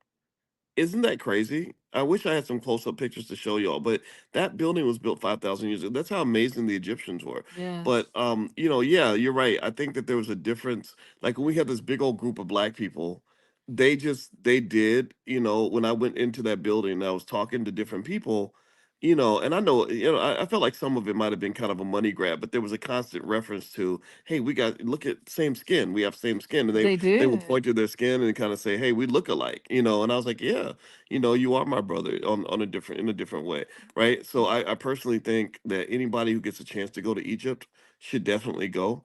Isn't that crazy? I wish I had some close-up pictures to show y'all, but that building was built 5,000 years ago. That's how amazing the Egyptians were. Yes. But yeah, you're right. I think that there was a difference. Like when we had this big old group of black people, they did, when I went into that building, I was talking to different people. and I know, I felt like some of it might have been kind of a money grab, but there was a constant reference to, hey, we got look at same skin, we have same skin, and they They they would did. point to their skin and kind of say, hey, we look alike, and I was like, yeah, you are my brother on a different in a different way, right? So I personally think that anybody who gets a chance to go to Egypt should definitely go.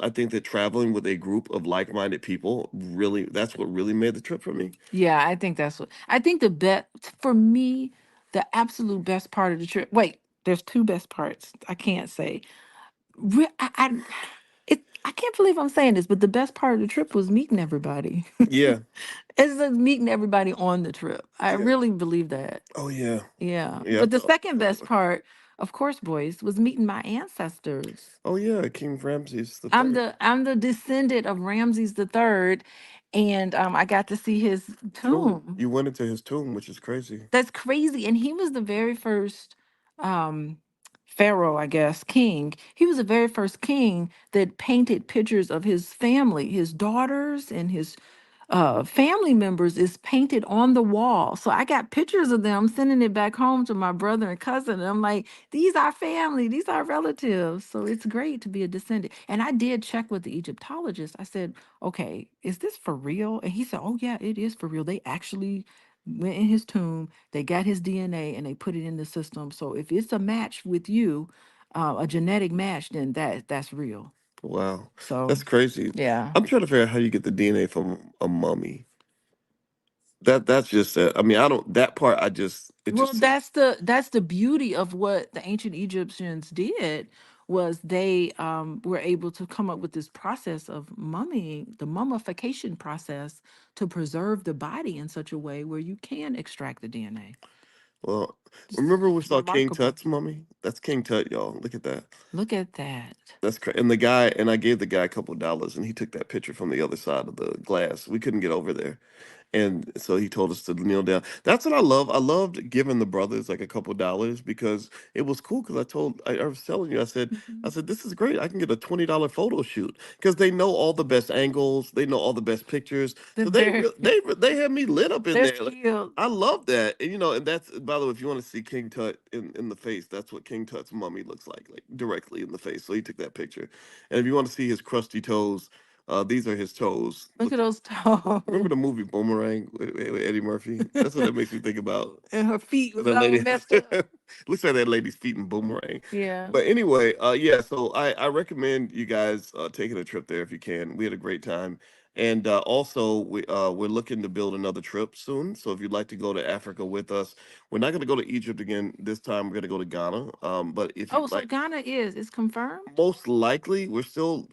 I think that traveling with a group of like-minded people really that's what really made the trip for me. Yeah, I think that's what I think the best for me, the absolute best part of the trip. Wait, there's two best parts. I can't say. I can't believe I'm saying this, but the best part of the trip was meeting everybody. Yeah, It's just meeting everybody on the trip. I yeah. really believe that. Oh yeah, Yeah. yeah. But the second best part, of course, boys, was meeting my ancestors. Oh yeah, King Ramses the I'm third. the descendant of Ramses the Third, and I got to see his Tomb. tomb. You went into his tomb, which is crazy. That's crazy. And he was the very first um pharaoh, I guess, king. He was the very first king that painted pictures of his family, his daughters and his family members is painted on the wall. So I got pictures of them sending it back home to my brother and cousin. And I'm like, these are family, these are relatives. So it's great to be a descendant. And I did check with the Egyptologist. I said, okay, is this for real? And he said, oh, yeah, it is for real. They actually went in his tomb, they got his DNA and they put it in the system. So if it's a match with you, a genetic match, then that's real. Wow, So that's crazy. yeah. I'm trying to figure out how you get the DNA from a mummy. That's just it. I mean, I don't that part. I just it Well, just that's the beauty of what the ancient Egyptians did was they were able to come up with this process of mummying, the mummification process to preserve the body in such a way where you can extract the DNA. well. It's Remember we saw King remarkable. Tut's mummy? That's King Tut, y'all. Look at that. Look at that. That's crazy. And the guy and I gave the guy a couple dollars, and he took that picture from the other side of the glass. We couldn't get over there. And so he told us to kneel down. That's what I love. I loved giving the brothers like a couple dollars because it was cool. Because I was telling you, I Mhm. said, this is great. I can get a $20 photo shoot because they know all the best angles. They know all the best pictures. They're So they very, re- they had me lit up in they're there. Like, skilled. I love that. And and that's by the way, if you want to see King Tut in the face, that's what King Tut's mummy looks like directly in the face. So he took that picture. And if you want to see his crusty toes, these are his toes. Look at those toes. Remember the movie Boomerang with Eddie Murphy? That's what that makes me think about. And her feet was That all lady messed up. looks like that lady's feet in Boomerang. Yeah. But anyway, yeah. So I recommend you guys taking a trip there if you can. We had a great time, and also we're looking to build another trip soon. So if you'd like to go to Africa with us, we're not going to go to Egypt again this time. We're going to go to Ghana. But if Oh, you'd so like. Ghana is confirmed? Most likely, we're still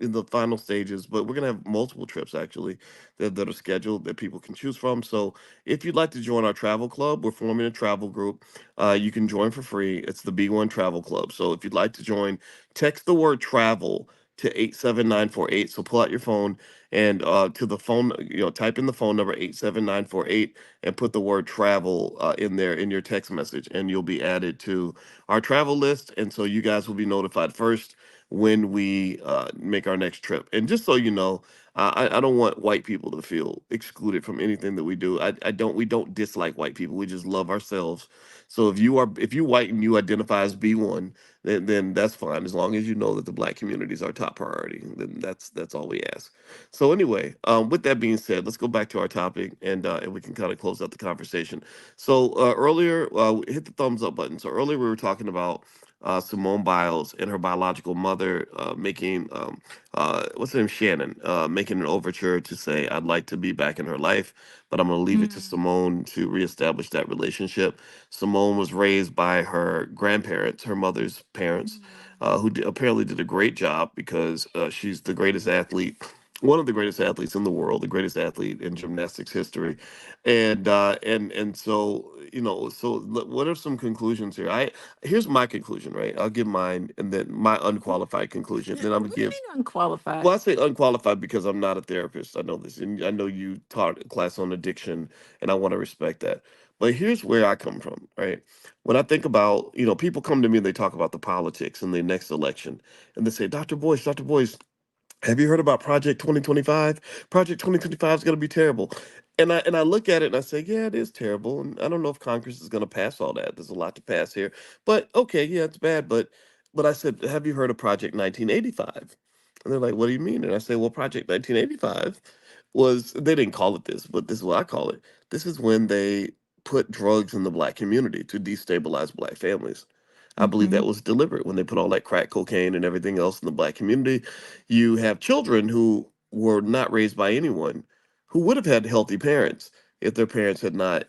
in the final stages, but we're gonna have multiple trips actually that are scheduled that people can choose from. So if you'd like to join our travel club, we're forming a travel group. You can join for free. It's the B1 Travel Club. So if you'd like to join, text the word travel to 87948. So pull out your phone and to the phone, type in the phone number 87948 and put the word travel in there in your text message, and you'll be added to our travel list, and so you guys will be notified first when we make our next trip. And just so you know, I don't want white people to feel excluded from anything that we do. We don't dislike white people. We just love ourselves. So if you white and you identify as B1, then that's fine as long as you know that the black community is our top priority. Then that's all we ask. So anyway, with that being said, let's go back to our topic, and we can kind of close out the conversation. So earlier, hit the thumbs up button. So earlier we were talking about Simone Biles and her biological mother making what's her name, Shannon, making an overture to say, "I'd like to be back in her life, but I'm going to leave it to Mm. Simone to reestablish that relationship." Simone was raised by her grandparents, her mother's parents, Mhm. apparently did a great job because she's the greatest athlete. One of the greatest athletes in the world, the greatest athlete in gymnastics history, and so what are some conclusions here? I Here's my conclusion, right? I'll give mine, and then my unqualified conclusion. Then I'm What gonna do you give. mean unqualified? Well, I say unqualified because I'm not a therapist. I know this, and I know you taught a class on addiction, and I want to respect that. But here's where I come from, right? When I think about, people come to me and they talk about the politics in the next election, and they say, Dr. Boyce, have you heard about Project 2025? Project 2025 is going to be terrible. And I look at it and I say, yeah, it is terrible. And I don't know if Congress is going to pass all that. There's a lot to pass here. But okay, yeah, it's bad. But I said, have you heard of Project 1985? And they're like, what do you mean? And I say, well, Project 1985 was, they didn't call it this, but this is what I call it. This is when they put drugs in the black community to destabilize black families. I believe Mm-hmm. that was deliberate when they put all that crack cocaine and everything else in the black community. You have children who were not raised by anyone who would have had healthy parents if their parents had not,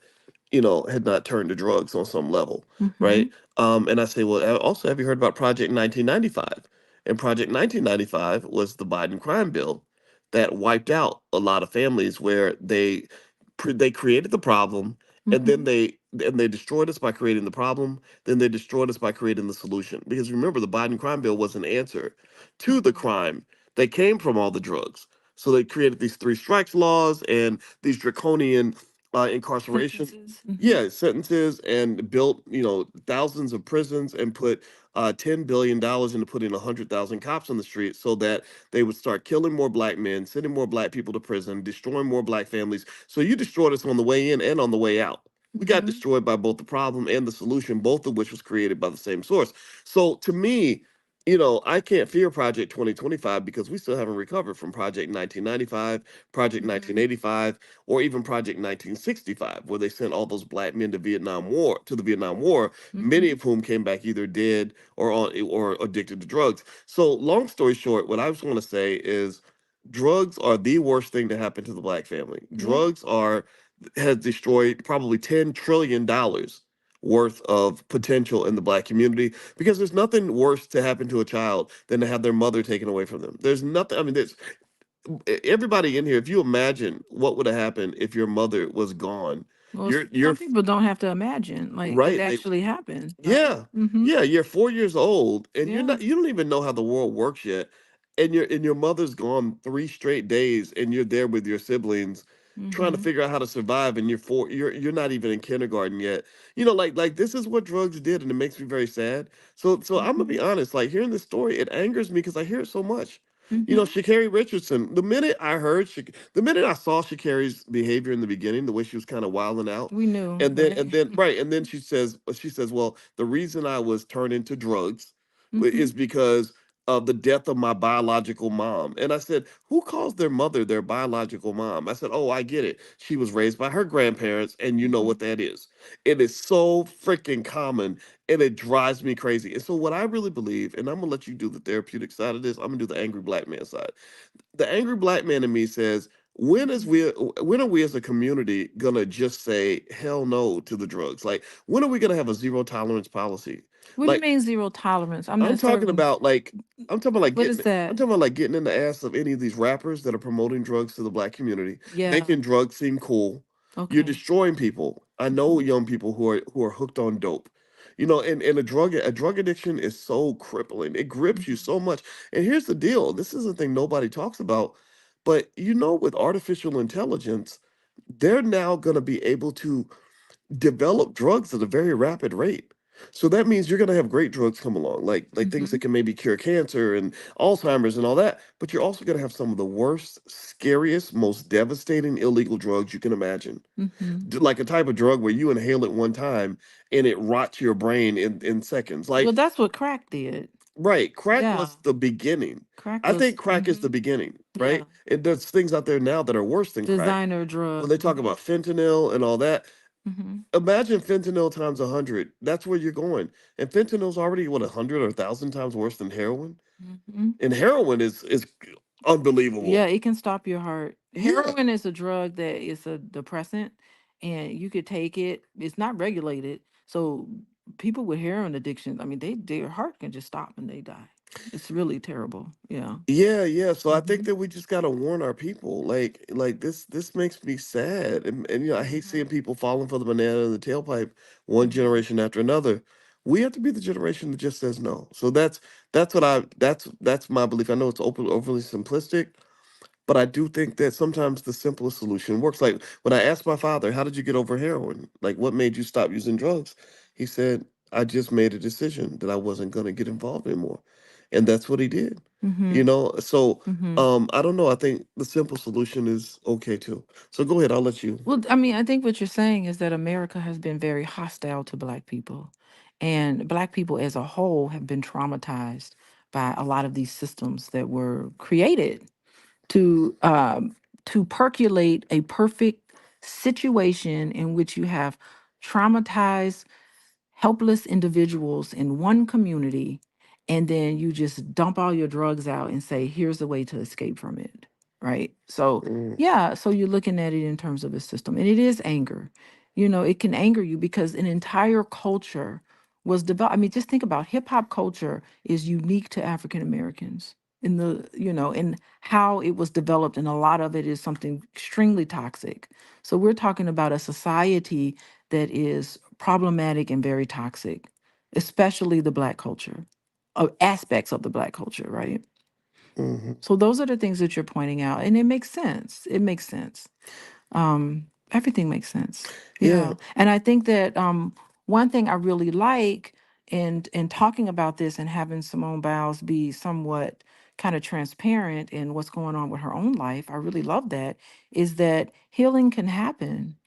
had not turned to drugs on some level, Mm-hmm. right? And I say, well, also, have you heard about Project 1995? And Project 1995 was the Biden crime bill that wiped out a lot of families where they created the problem, and then Mm-hmm. they destroyed us by creating the problem, then they destroyed us by creating the solution. Because remember, the Biden crime bill was an answer to the crime that came from all the drugs. So they created these three strikes laws and these draconian incarceration, Sentences. Mm-hmm. yeah, sentences, and built, thousands of prisons, and put $10 billion into putting 100,000 cops on the street so that they would start killing more black men, sending more black people to prison, destroying more black families. So you destroyed us on the way in and on the way out. We got Mm-hmm. destroyed by both the problem and the solution, both of which was created by the same source. So to me, I can't fear Project 2025 because we still haven't recovered from Project 1995, Project Mm-hmm. 1985, or even Project 1965, where they sent all those black men to the Vietnam War, many Mm-hmm. of whom came back either dead or addicted to drugs. So, long story short, what I just want to say is drugs are the worst thing to happen to the black family. Yeah. Drugs are has destroyed probably $10 trillion worth of potential in the black community, because there's nothing worse to happen to a child than to have their mother taken away from them. There's nothing, I mean, there's everybody in here, if you imagine what would have happened if your mother was gone, Well, you're some people don't have to imagine. Like it right. actually happened. Right. Yeah, Mm-hmm. yeah, you're 4 years old, and Yeah. you don't even know how the world works yet, and your mother's gone 3 straight days, and you're there with your siblings, trying to Mm-hmm. figure out how to survive, and you're not even in kindergarten yet. Like this is what drugs did, and it makes me very sad. So I'm gonna Mm-hmm. be honest, like hearing this story, it angers me because I hear it so much. Mm-hmm. Sha'Carri Richardson. The minute I saw Sha'Carri's behavior in the beginning, the way she was kind of wilding out, We knew, and right? then right, and then she says, well, the reason I was turned into drugs Mm-hmm. is because of the death of my biological mom. And I said, who calls their mother their biological mom? I said, oh, I get it. She was raised by her grandparents, and you know Mm-hmm. what that is. It is so freaking common, and it drives me crazy. And so, what I really believe, and I'm gonna let you do the therapeutic side of this, I'm gonna do the angry black man side. The angry black man in me says, when are we as a community gonna just say hell no to the drugs? Like, when are we gonna have a zero tolerance policy? What do you Like, mean zero tolerance? I'm I'm not talking certain. about like What is I'm that? talking about like getting in the ass of any of these rappers that are promoting drugs to the black community, Yeah. making drugs seem cool. You're Okay. destroying people. I know Mm-hmm. young people who are hooked on dope. And a drug addiction is so crippling. It grips you Mm-hmm. so much. And here's the deal. This is the thing nobody talks about. But with artificial intelligence, they're now going to be able to develop drugs at a very rapid rate. So that means you're going to have great drugs come along, like things that Mm-hmm. can maybe cure cancer and Alzheimer's and all that. But you're also going to have some of the worst, scariest, most devastating illegal drugs you can imagine. Mm-hmm. Like a type of drug where you inhale it one time and it rots your brain in seconds. Well, Like, that's what crack did. right, crack Yeah. was the beginning. Crack I think was. crack is Mm-hmm. the beginning, Yeah. right? And there's things out there now that are worse than crack. Designer When drug. they talk Mm-hmm. about fentanyl and all that, Mm-hmm. imagine fentanyl times 100. That's where you're going. And fentanyl's already, what, 100 or 1,000 times worse than heroin? Mm-hmm. And heroin is Yeah, unbelievable. it can stop your heart. Yeah. Heroin is a drug that is a depressant, and you could take it. It's not regulated, so people with heroin addiction, I mean, their heart can just stop and they die. It's really terrible. Yeah. Yeah, yeah. So I think Mm-hmm. that we just gotta warn our people. Like this makes me sad. And I hate Mm-hmm. seeing people falling for the banana in the tailpipe one Mm-hmm. generation after another. We have to be the generation that just says no. So that's my belief. I know it's overly simplistic, but I do think that sometimes the simplest solution works. Like when I asked my father, how did you get over heroin? Like what made you stop using drugs? He said, I just made a decision that I wasn't gonna get involved anymore. and that's what he did. Mm-hmm. So Mm-hmm. I don't know. I think the simple solution is okay too. So go ahead. I'll let you. Well, I mean, I think what you're saying is that America has been very hostile to Black people, and Black people as a whole have been traumatized by a lot of these systems that were created to percolate a perfect situation in which you have traumatized helpless individuals in one community, and then you just dump all your drugs out and say, here's the way to escape from it. Right. So, Mm, yeah. So you're looking at it in terms of a system, and it is anger. It can anger you because an entire culture was developed. I mean, just think about hip hop culture is unique to African Americans in in how it was developed. And a lot of it is something extremely toxic. So we're talking about a society that is problematic and very toxic, especially the Black culture, aspects of the Black culture, right? hmm. So those are the things that you're pointing out, and it makes sense. It makes sense. Everything makes sense. Yeah. Yeah. And I think that one thing I really like in talking about this and having Simone Biles be somewhat kind of transparent in what's going on with her own life, I really love that, is that healing can happen.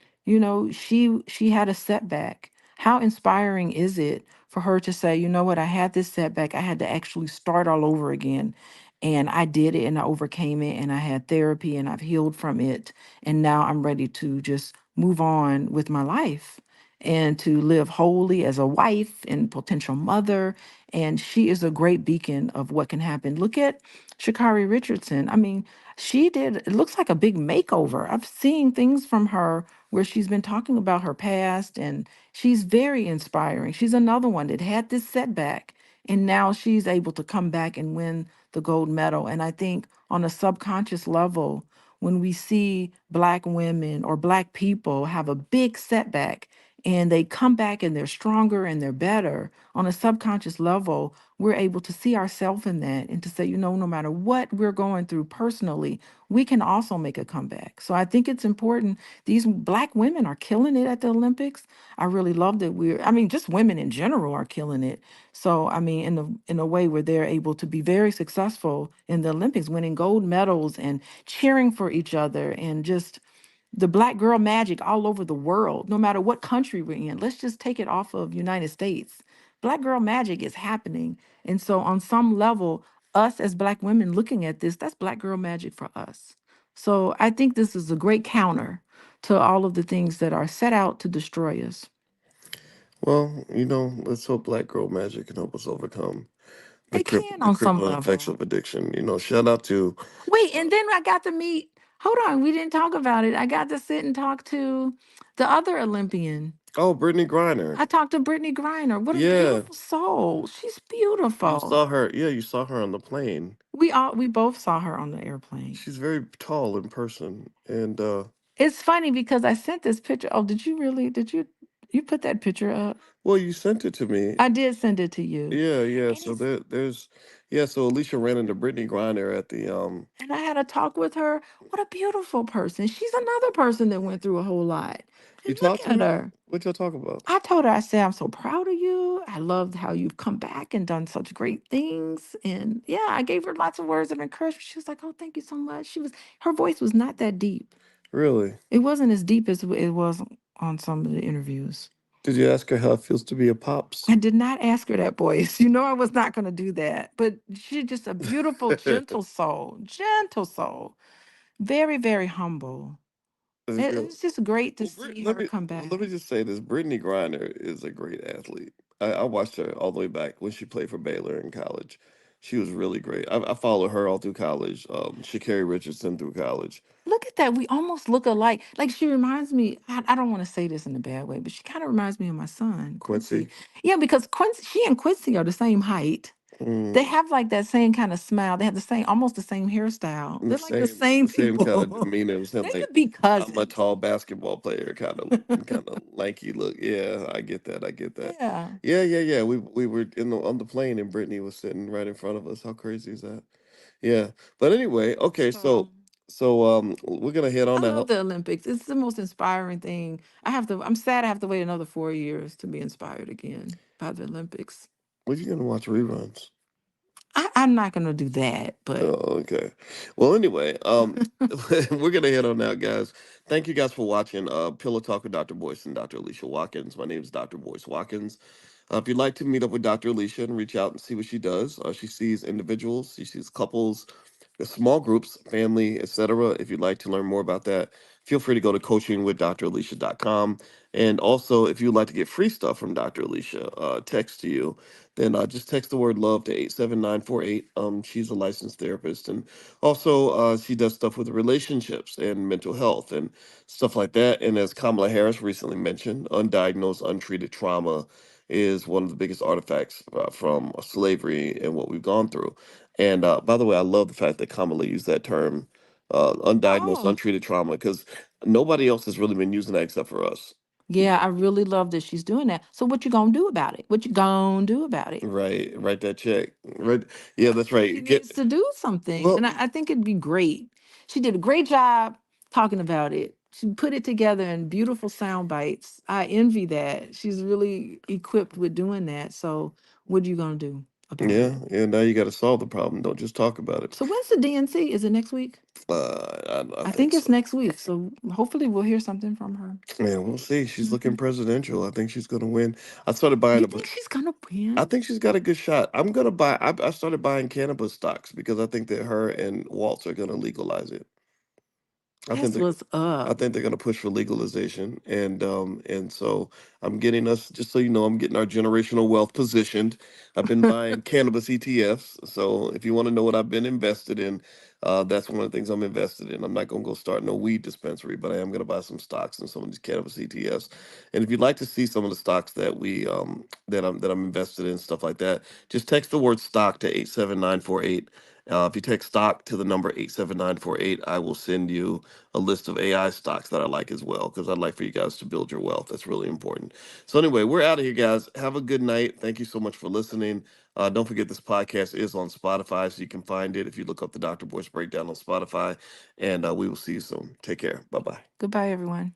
She had a setback. How inspiring is it for her to say, you know what, I had this setback. I had to actually start all over again. And I did it and I overcame it and I had therapy and I've healed from it, and now I'm ready to just move on with my life and to live wholly as a wife and potential mother. And she is a great beacon of what can happen. Look at Shakari Richardson. I mean, she did, it looks like a big makeover. I've seen things from her where she's been talking about her past, and she's very inspiring. She's another one that had this setback, and now she's able to come back and win the gold medal. And I think on a subconscious level, when we see Black women or Black people have a big setback and they come back and they're stronger and they're better, on a subconscious level, we're able to see ourselves in that and to say, no matter what we're going through personally, we can also make a comeback. So I think it's important. These Black women are killing it at the Olympics. I really love that I mean, just women in general are killing it. So I mean, in a way where they're able to be very successful in the Olympics, winning gold medals and cheering for each other, and just the Black girl magic all over the world, no matter what country we're in. Let's just take it off of United States. Black girl magic is happening. And so on some level, us as Black women looking at this, that's Black girl magic for us. So I think this is a great counter to all of the things that are set out to destroy us. Well, let's hope Black Girl Magic can help us overcome the They can the on some crippling effects level. of addiction. Shout out to Wait, and then I got to meet, hold on, we didn't talk about it. I got to sit and talk to the other Olympian. Brittany Griner. I talked to Brittany Griner. What a Yeah, beautiful soul. She's you beautiful. saw her. Yeah, you saw her on the plane. We both saw her on the airplane. She's very tall in person, and It's funny because I sent this picture. Oh, did you put that picture up? well, you sent it to me. I did send it to you. Yeah, yeah. And So it's there's yeah. So Alicia ran into Brittany Griner at the and I had a talk with her. What a beautiful person. She's another person that went through a whole lot. You And look talked to at her? her. What y'all talk about? I told her, I said, I'm so proud of you. I loved how you've come back and done such great things. And yeah, I gave her lots of words of encouragement. She was like, oh, thank you so much. Her voice was not that deep. Really? It wasn't as deep as it was on some of the interviews. Did you ask her how it feels to be a pops? I did not ask her that voice. I was not going to do that. But she's just a beautiful, gentle soul, very, very humble. That's good. It's just great to Well, see her come let me back. just say this: Brittany Griner is a great athlete. I watched her all the way back when she played for Baylor in college. She was really great. I followed her all through college. Sha'Carri Richardson through college. Look at that. We almost look alike. Like she reminds me, I don't want to say this in a bad way, but she kind of reminds me of my son, Quincy. Quincy. Yeah, because she and Quincy are the same height. They Mm, have like that same kind of smile. They have almost the same hairstyle. the They're like the the same same kind of people. demeanor. It They sound like could be I'm a cousins. tall basketball player, kind of lanky look. Yeah, I get that. I get that. Yeah. Yeah, yeah, yeah. We were on the plane and Brittany was sitting right in front of us. How crazy is that? Yeah. But anyway, okay, So so we're gonna head I on love out. the Olympics. It's the most inspiring thing. I'm sad I have to wait another 4 years to be inspired again by the Olympics. We're gonna watch reruns. I'm not gonna do that, but Oh, okay. Well, anyway, we're gonna head on out, guys. Thank you guys for watching Pillow Talk with Dr. Boyce and Dr. Alicia Watkins. My name is Dr. Boyce Watkins. If you'd like to meet up with Dr. Alicia and reach out and see what she does, she sees individuals, she sees couples, small groups, family, etc. If you'd like to learn more about that, feel free to go to coachingwithdralicia.com. And also, if you'd like to get free stuff from Dr. Alicia, text to you, then just text the word love to 87948. She's a licensed therapist. And also, she does stuff with relationships and mental health and stuff like that. And as Kamala Harris recently mentioned, undiagnosed, untreated trauma is one of the biggest artifacts from slavery and what we've gone through. And by the way, I love the fact that Kamala used that term, undiagnosed, oh, untreated trauma, because nobody else has really been using that except for us. yeah, I really love that she's doing that. So what you gonna do about it? What you gonna do about it? Right, write that check. Right, yeah, that's She right. needs to do something. Well, And I think it'd be great. She did a great job talking about it. She put it together in beautiful sound bites. I envy that. She's really equipped with doing that. So what are you gonna do about yeah, it? yeah. Now you got to solve the problem. Don't just talk about it. So when's the DNC? Is it next week? I I think think it's so. next week. So hopefully we'll hear something from her. Man, we'll see. She's looking Mhm. presidential. I think she's gonna win. I started buying You a. think she's gonna I win? think she's got a good shot. I'm gonna buy. I started buying cannabis stocks because I think that her and Waltz are gonna legalize it. I think That's they're what's I up. think they're going to push for legalization, and so I'm getting us, just so you know, I'm getting our generational wealth positioned. I've been buying cannabis ETFs, so if you want to know what I've been invested in, that's one of the things I'm invested in. I'm not going to go start no weed dispensary, but I am going to buy some stocks in some of these cannabis ETFs. And if you'd like to see some of the stocks that I'm invested in, stuff like that, just text the word stock to 87948. If you text stock to the number 87948, I will send you a list of AI stocks that I like as well, because I'd like for you guys to build your wealth. That's really important. So anyway, we're out of here, guys. Have a good night. Thank you so much for listening. Don't forget this podcast is on Spotify, so you can find it if you look up the Dr. Boyce Breakdown on Spotify. And we will see you soon. Take care. Bye bye. Goodbye, everyone.